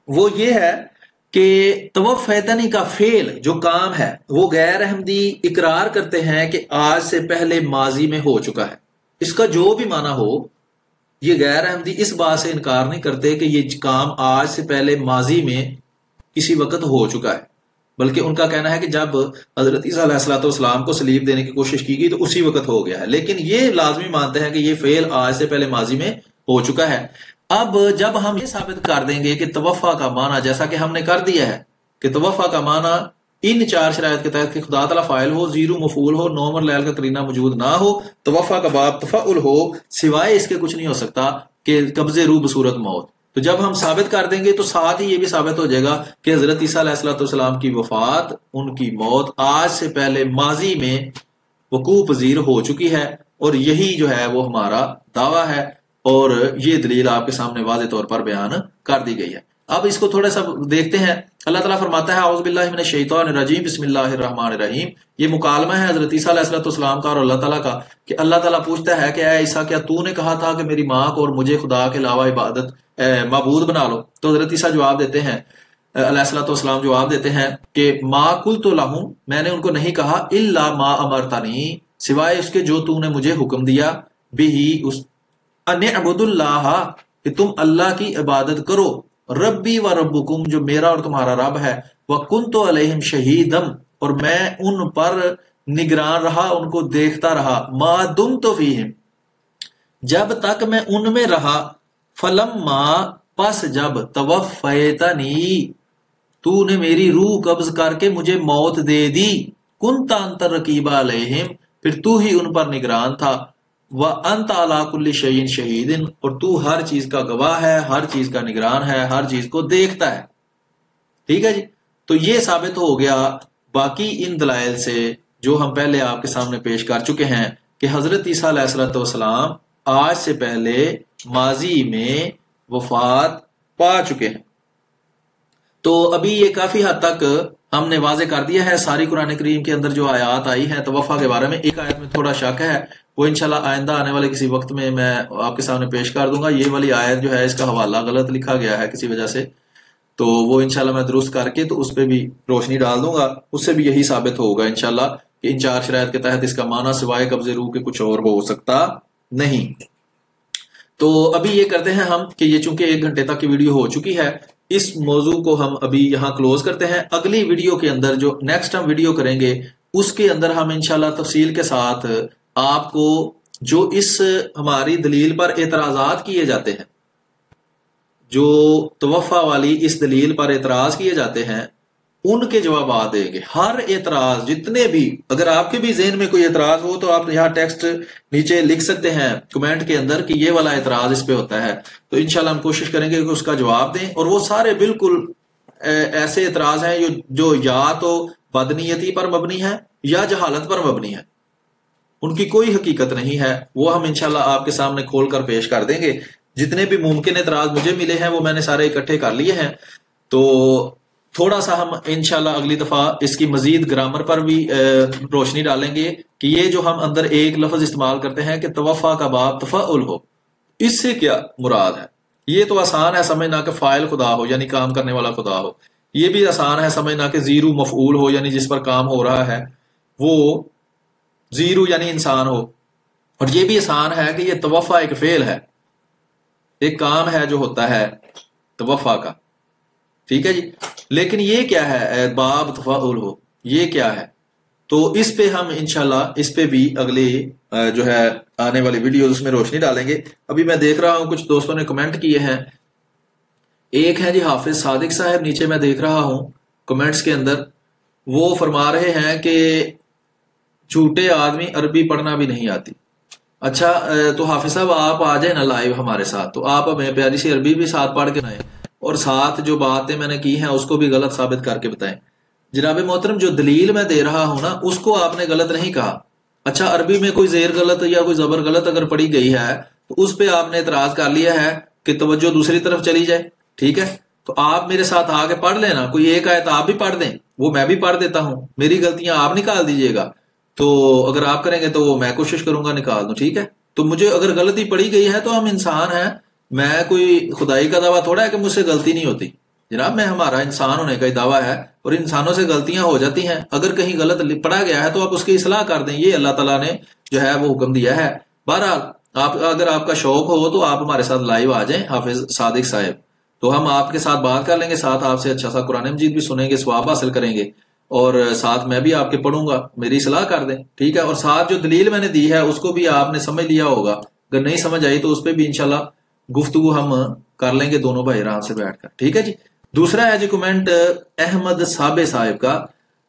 وہ یہ ہے کہ توفیتنی کا فعل جو کام ہے وہ غیر احمدی اقرار کرتے ہیں کہ آج سے پہلے ماضی میں ہو چکا ہے. اس کا جو بھی معنی ہو، یہ غیر احمدی اس بات سے انکار نہیں کرتے کہ یہ کام آج سے پہلے ماضی میں کسی وقت ہو چکا ہے، بلکہ ان کا کہنا ہے کہ جب حضرت عیسیٰ علیہ السلام کو صلیب دینے کی کوشش کی گئی تو اسی وقت ہو گیا ہے، لیکن یہ لازمی مانتے ہیں کہ یہ فعل آج سے پہلے ماضی میں ہو چکا ہے۔ اب جب ہم یہ ثابت کر دیں گے کہ توفع کا معنی، جیسا کہ ہم نے کر دیا ہے کہ توفع کا معنی ان 4 شرائط کے تحت کہ خدا تعالیٰ فاعل ہو، زیرو مفعول ہو، نومر لیل کا قرینہ موجود نہ ہو، توفع کا باب تفعل ہو، سوائے اس کے کچھ نہیں ہو سکتا کہ قبض روح بصورت موت۔ تو جب ہم ثابت کر دیں گے تو ساتھ ہی یہ بھی ثابت ہو جائے گا کہ حضرت عیسیٰ علیہ السلام کی وفات، ان کی موت آج سے پہلے ماضی میں وقوع پذیر ہو چکی ہے، اور یہی جو ہے وہ ہمارا دعویٰ ہے، اور یہ دلیل آپ کے سامنے واضح طور پر بیان کر دی گئی ہے۔ اب اس کو تھوڑا سا دیکھتے ہیں۔ اللہ تعالیٰ فرماتا ہے اعوذ باللہ من الشیطان الرجیم بسم اللہ الرحمن الرحیم۔ یہ مکالمہ ہے حضرت عیسیٰ علیہ السلام کا اور اللہ تعالیٰ کا، کہ اللہ تعالیٰ پوچھتا ہے کہ اے عیسیٰ، کیا تو نے کہا تھا کہ میری ماں کو اور مجھے خدا کے علاوہ معبود بنا لو؟ تو حضرت عیسیٰ جواب دیتے ہیں، علیہ السلام جواب دیتے ہیں کہ ما قلت لہم، میں نے ان کو نہیں کہا، الا ما امرتنی، سوائے اس کے جو تو نے مجھے حکم دیا، بہی اس، ان اعبدوا اللہ، کہ تم اللہ کی عبادت کرو، ربی و ربکم، جو میرا اور تمہارا رب ہے، وکنت علیہم شہیدم، اور میں ان پر نگران رہا، ان کو دیکھتا رہا، ما دمت فیہم، جب تک میں ان میں رہا، فلما، پس جب، توفیتنی، تو نے میری روح قبض کر کے مجھے موت دے دی، کنت انت رقیب علیہم، پھر تو ہی ان پر نگران تھا، وَأَنْتَ عَلَىٰ كُلِّ شَيْءٍ شَهِيدٍ، اور تو ہر چیز کا گواہ ہے، ہر چیز کا نگران ہے، ہر چیز کو دیکھتا ہے۔ ٹھیک ہے جی، تو یہ ثابت ہو گیا باقی ان دلائل سے جو ہم پہلے آپ کے سامنے پیش کر چکے ہیں کہ حضرت عیسیٰ علیہ السلام آج سے پہلے ماضی میں وفات پا چکے ہیں۔ تو ابھی یہ کافی حد تک ہم نے واضح کر دیا ہے ساری قرآن کریم کے اندر جو آیات آئی ہیں توفع کے بارے میں۔ ایک آیت میں تھوڑا شک ہے، وہ انشاءاللہ آئندہ آنے والے کسی وقت میں آپ کے سامنے پیش کر دوں گا۔ یہ والی آیت جو ہے اس کا حوالہ غلط لکھا گیا ہے کسی وجہ سے، تو وہ انشاءاللہ میں درست کر کے تو اس پہ بھی روشنی ڈال دوں گا، اس سے بھی یہی ثابت ہوگا انشاءاللہ کہ ان 4 شرائط کے تحت اس کا معنی سوائے قبض روح کے کچھ اور ہو سکتا نہیں۔ تو ابھی یہ کرتے ہیں ہم کہ یہ چونکہ 1 گھنٹے تک کی ویڈیو ہو چکی ہے، اس موضوع کو ہم ابھی یہاں کلوز کرتے ہیں۔ اگلی ویڈیو کے اندر جو نیکسٹ ہم ویڈیو کریں گے اس کے اندر ہم انشاءاللہ تفصیل کے ساتھ آپ کو جو اس ہماری دلیل پر اعتراضات کیے جاتے ہیں، جو توفع والی اس دلیل پر اعتراض کیے جاتے ہیں، ان کے جوابات دیں گے۔ ہر اعتراض جتنے بھی، اگر آپ کے بھی ذہن میں کوئی اعتراض ہو تو آپ یہاں ٹیکسٹ نیچے لکھ سکتے ہیں کمنٹ کے اندر کہ یہ والا اعتراض اس پہ ہوتا ہے، تو انشاءاللہ ہم کوشش کریں گے کہ اس کا جواب دیں۔ اور وہ سارے بالکل ایسے اعتراض ہیں جو یا تو بدنیتی پر مبنی ہے یا جہالت پر مبنی ہے، ان کی کوئی حقیقت نہیں ہے، وہ ہم انشاءاللہ آپ کے سامنے کھول کر پیش کر دیں گے۔ جتنے بھی ممکن اعتراض مجھے ملے ہیں وہ میں نے سارے اکٹھے کر لیے ہیں، تو تھوڑا سا ہم انشاءاللہ اگلی دفعہ اس کی مزید گرامر پر بھی روشنی ڈالیں گے کہ یہ جو ہم اندر ایک لفظ استعمال کرتے ہیں کہ توفع کا باب تفعل ہو، اس سے کیا مراد ہے۔ یہ تو آسان ہے سمجھنا کہ فاعل خدا ہو یعنی کام کرنے والا خدا ہو، یہ بھی آسان ہے سمجھنا کہ زیرو مفعول ہو یعنی جس پر کام ہو رہا ہے وہ زیرو یعنی انسان ہو، اور یہ بھی آسان ہے کہ یہ توفع ایک فعل ہے، ایک کام ہے جو ہوتا ہے توفع کا۔ ٹھیک ہے جی، لیکن یہ کیا ہے باب تفعل ہو، یہ کیا ہے؟ تو اس پہ ہم انشاءاللہ اس پہ بھی اگلی جو ہے آنے والی ویڈیوز اس میں روشنی ڈالیں گے۔ ابھی میں دیکھ رہا ہوں کچھ دوستوں نے کمنٹ کیے ہیں، ایک ہے جی حافظ صادق صاحب، نیچے میں دیکھ رہا ہوں کمنٹس کے اندر وہ فرما رہے ہیں کہ جھوٹے آدمی عربی پڑھنا بھی نہیں آتی۔ اچھا تو حافظ صاحب آپ آ جائیں نا لائیو ہمارے ساتھ، تو آپ ہمیں پیاری سی عربی بھی ساتھ پڑھ کے لائیں اور ساتھ جو باتیں میں نے کی ہیں اس کو بھی غلط ثابت کر کے بتائیں۔ جناب محترم جو دلیل میں دے رہا ہوں نا اس کو آپ نے غلط نہیں کہا۔ اچھا عربی میں کوئی زیر غلط یا کوئی زبر غلط اگر پڑھی گئی ہے تو اس پہ آپ نے اعتراض کر لیا ہے کہ توجہ دوسری طرف چلی جائے۔ ٹھیک ہے، تو آپ میرے ساتھ آ کے پڑھ لینا، کوئی ایک آیت آپ بھی پڑھ دیں، وہ میں بھی پڑھ دیتا ہوں، میری غلطیاں آپ نکال دیجیے گا، تو اگر آپ کریں گے تو وہ میں کوشش کروں گا نکال دوں۔ ٹھیک ہے، تو مجھے اگر غلطی پڑی گئی ہے تو ہم انسان ہیں، میں کوئی خدائی کا دعویٰ تھوڑا ہے کہ مجھ سے غلطی نہیں ہوتی جناب، میں ہمارا انسان ہونے کا ہی دعویٰ ہے اور انسانوں سے غلطیاں ہو جاتی ہیں، اگر کہیں غلط پڑا گیا ہے تو آپ اس کی اصلاح کر دیں، یہ اللہ تعالیٰ نے جو ہے وہ حکم دیا ہے۔ بہرحال اگر آپ کا شوق ہو تو آپ ہمارے ساتھ لائیو آ جائیں حافظ صادق صاحب، تو ہم آپ کے ساتھ بات کر لیں گے، ساتھ آپ سے اچھا سا قرآن مجید بھی سنیں گے، ثواب حاصل کریں گے، اور ساتھ میں بھی آپ کے پڑھوں گا، میری اصلاح کر دیں، ٹھیک ہے؟ اور ساتھ جو دلیل میں نے دی ہے اس کو بھی آپ نے سمجھ لیا ہوگا، اگر نہیں سمجھ آئی تو اس پہ بھی انشاءاللہ گفتگو ہم کر لیں گے دونوں بھائی آرام سے بیٹھ کر، ٹھیک ہے جی؟ دوسرا ہے جی کمنٹ احمد صابے صاحب کا،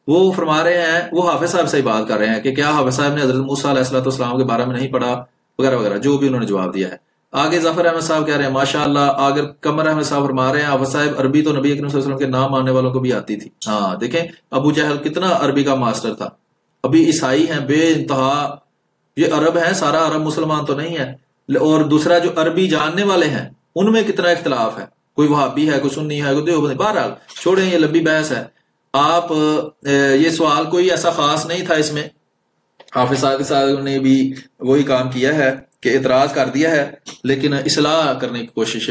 وہ فرما رہے ہیں، وہ حافظ صاحب سے ہی بات کر رہے ہیں کہ کیا حافظ صاحب نے حضرت موسیٰ علیہ السلام کے بارے میں نہیں پڑھا وغیرہ وغیرہ، جو بھی انہوں نے جواب دیا ہے۔ آگے ظفر احمد صاحب کہہ رہے ہیں ماشاء اللہ، آگر قمر احمد صاحب فرما رہے ہیں حافظ صاحب عربی تو نبی اکرم صلی اللہ علیہ وسلم کے نام ماننے والوں کو بھی آتی تھی۔ ہاں دیکھیں ابو جہل کتنا عربی کا ماسٹر تھا، ابھی عیسائی ہیں بے انتہا، یہ عرب ہیں، سارا عرب مسلمان تو نہیں ہے، اور دوسرا جو عربی جاننے والے ہیں ان میں کتنا اختلاف ہے، کوئی وہابی ہے، کوئی سنی ہے، کوئی دیوبندی، بہرحال چھوڑیں یہ لمبی بحث ہے۔ آپ یہ سوال کوئی ایسا خاص نہیں تھا، اس میں حافظ صاحب نے بھی وہی کام کیا ہے کہ اعتراض کر دیا ہے لیکن اصلاح کرنے کی کوشش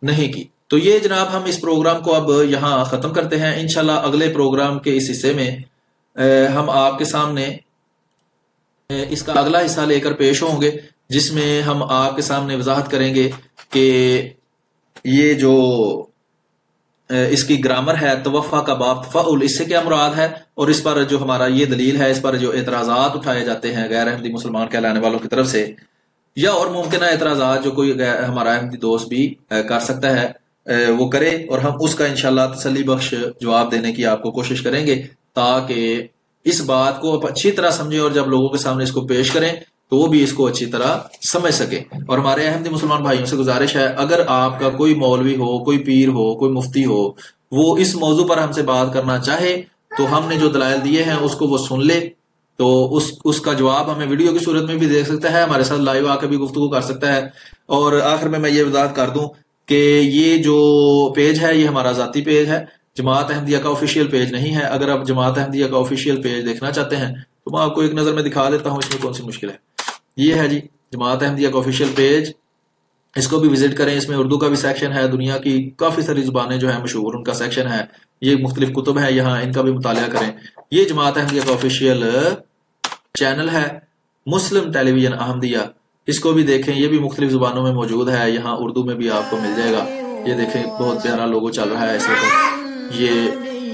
نہیں کی۔ تو یہ جناب ہم اس پروگرام کو اب یہاں ختم کرتے ہیں، انشاءاللہ اگلے پروگرام کے اس حصے میں ہم آپ کے سامنے اس کا اگلا حصہ لے کر پیش ہوں گے، جس میں ہم آپ کے سامنے وضاحت کریں گے کہ یہ جو اس کی گرامر ہے توفع کا باب تفعل، اس سے کیا مراد ہے، اور اس پر جو ہمارا یہ دلیل ہے، اس پر جو اعتراضات اٹھائے جاتے ہیں غیر احمدی مسلمان کہلانے والوں کی طرف سے، یا اور ممکنہ اعتراضات جو کوئی ہمارا احمدی دوست بھی کر سکتا ہے وہ کرے، اور ہم اس کا انشاءاللہ تسلی بخش جواب دینے کی آپ کو کوشش کریں گے، تاکہ اس بات کو آپ اچھی طرح سمجھیں اور جب لوگوں کے سامنے اس کو پیش کریں تو وہ بھی اس کو اچھی طرح سمجھ سکے۔ اور ہمارے احمدی مسلمان بھائیوں سے گزارش ہے، اگر آپ کا کوئی مولوی ہو، کوئی پیر ہو، کوئی مفتی ہو، وہ اس موضوع پر ہم سے بات کرنا چاہے تو ہم نے جو دلائل دیے ہیں اس کو وہ سن لے، تو اس کا جواب ہمیں ویڈیو کی صورت میں بھی دے سکتا ہے، ہمارے ساتھ لائیو آ کے بھی گفتگو کر سکتا ہے۔ اور آخر میں یہ وضاحت کر دوں کہ یہ جو پیج ہے یہ ہمارا ذاتی پیج ہے، جماعت احمدیہ کا آفیشیل پیج نہیں ہے۔ اگر آپ جماعت احمدیہ کا آفیشیل پیج دیکھنا چاہتے ہیں تو میں آپ کو ایک نظر میں دکھا دیتا ہوں، اس میں کون سی مشکل ہے۔ یہ ہے جی جماعت احمدیہ کا آفیشیل پیج، اس کو بھی وزٹ کریں، اس میں اردو کا بھی سیکشن ہے، دنیا کی کافی ساری زبانیں جو ہیں مشہور ان کا سیکشن ہے، یہ مختلف کتب ہیں یہاں، ان کا بھی مطالعہ کریں۔ یہ جماعت احمدیہ کا آفیشیل چینل ہے مسلم ٹیلی ویژن احمدیہ، اس کو بھی دیکھیں، یہ بھی مختلف زبانوں میں موجود ہے، یہاں اردو میں بھی آپ کو مل جائے گا۔ یہ دیکھیں بہت پیارا لوگو چل رہا ہے اس وقت، یہ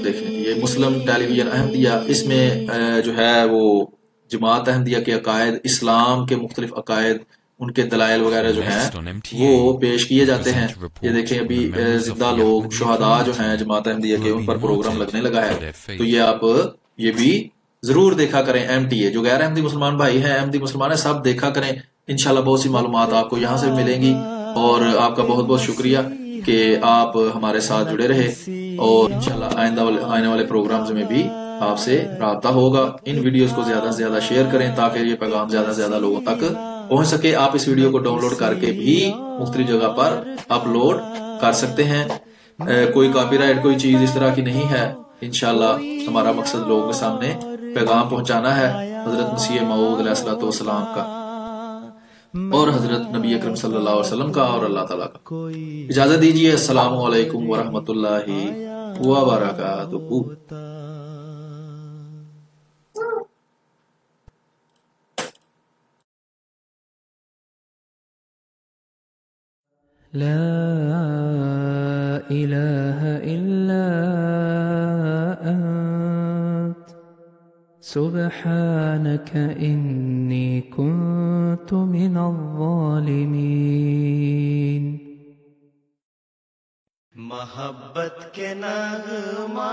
دیکھیں یہ مسلم ٹیلی ویژن احمدیہ، اس میں جو ہے وہ جماعت احمدیہ کے عقائد، اسلام کے مختلف عقائد، ان کے دلائل وغیرہ جو ہیں وہ پیش کیے جاتے ہیں۔ یہ دیکھیں ابھی زندہ لوگ شہداء جو ہیں جماعت احمدیہ کے، ان پر پروگرام لگنے لگا ہے، تو یہ آپ یہ بھی ضرور دیکھا کریں۔ ایم ٹی اے جو غیر احمدی مسلمان بھائی ہیں، احمدی مسلمان ہیں، سب دیکھا کریں، انشاءاللہ بہت سی معلومات آپ کو یہاں سے ملیں گی۔ اور آپ کا بہت بہت شکریہ کہ آپ ہمارے ساتھ جڑے رہے، اور انشاءاللہ آنے والے پروگرامز میں بھی آپ سے رابطہ ہوگا۔ ان ویڈیوز کو زیادہ سے زیادہ شیئر کریں تاکہ یہ پیغام زیادہ سے زیادہ لوگوں تک پہنچ سکے۔ آپ اس ویڈیو کو ڈاؤن لوڈ کر کے بھی مختلف جگہ پر اپلوڈ کر سکتے ہیں، کوئی کاپی رائٹ کوئی چیز اس طرح کی نہیں ہے۔ انشاءاللہ ہمارا مقصد لوگوں کے سامنے پیغام پہنچانا ہے حضرت مسیح موعود علیہ السلام کا، اور حضرت نبی اکرم صلی اللہ علیہ وسلم کا، اور اللہ تعالیٰ کا۔ اجازت دیجیے، السلام علیکم ورحمۃ اللہ وبرکاتہ۔ لا إله إلا أنت سبحانك إني كنت من الظالمين۔ محبت کے نغمہ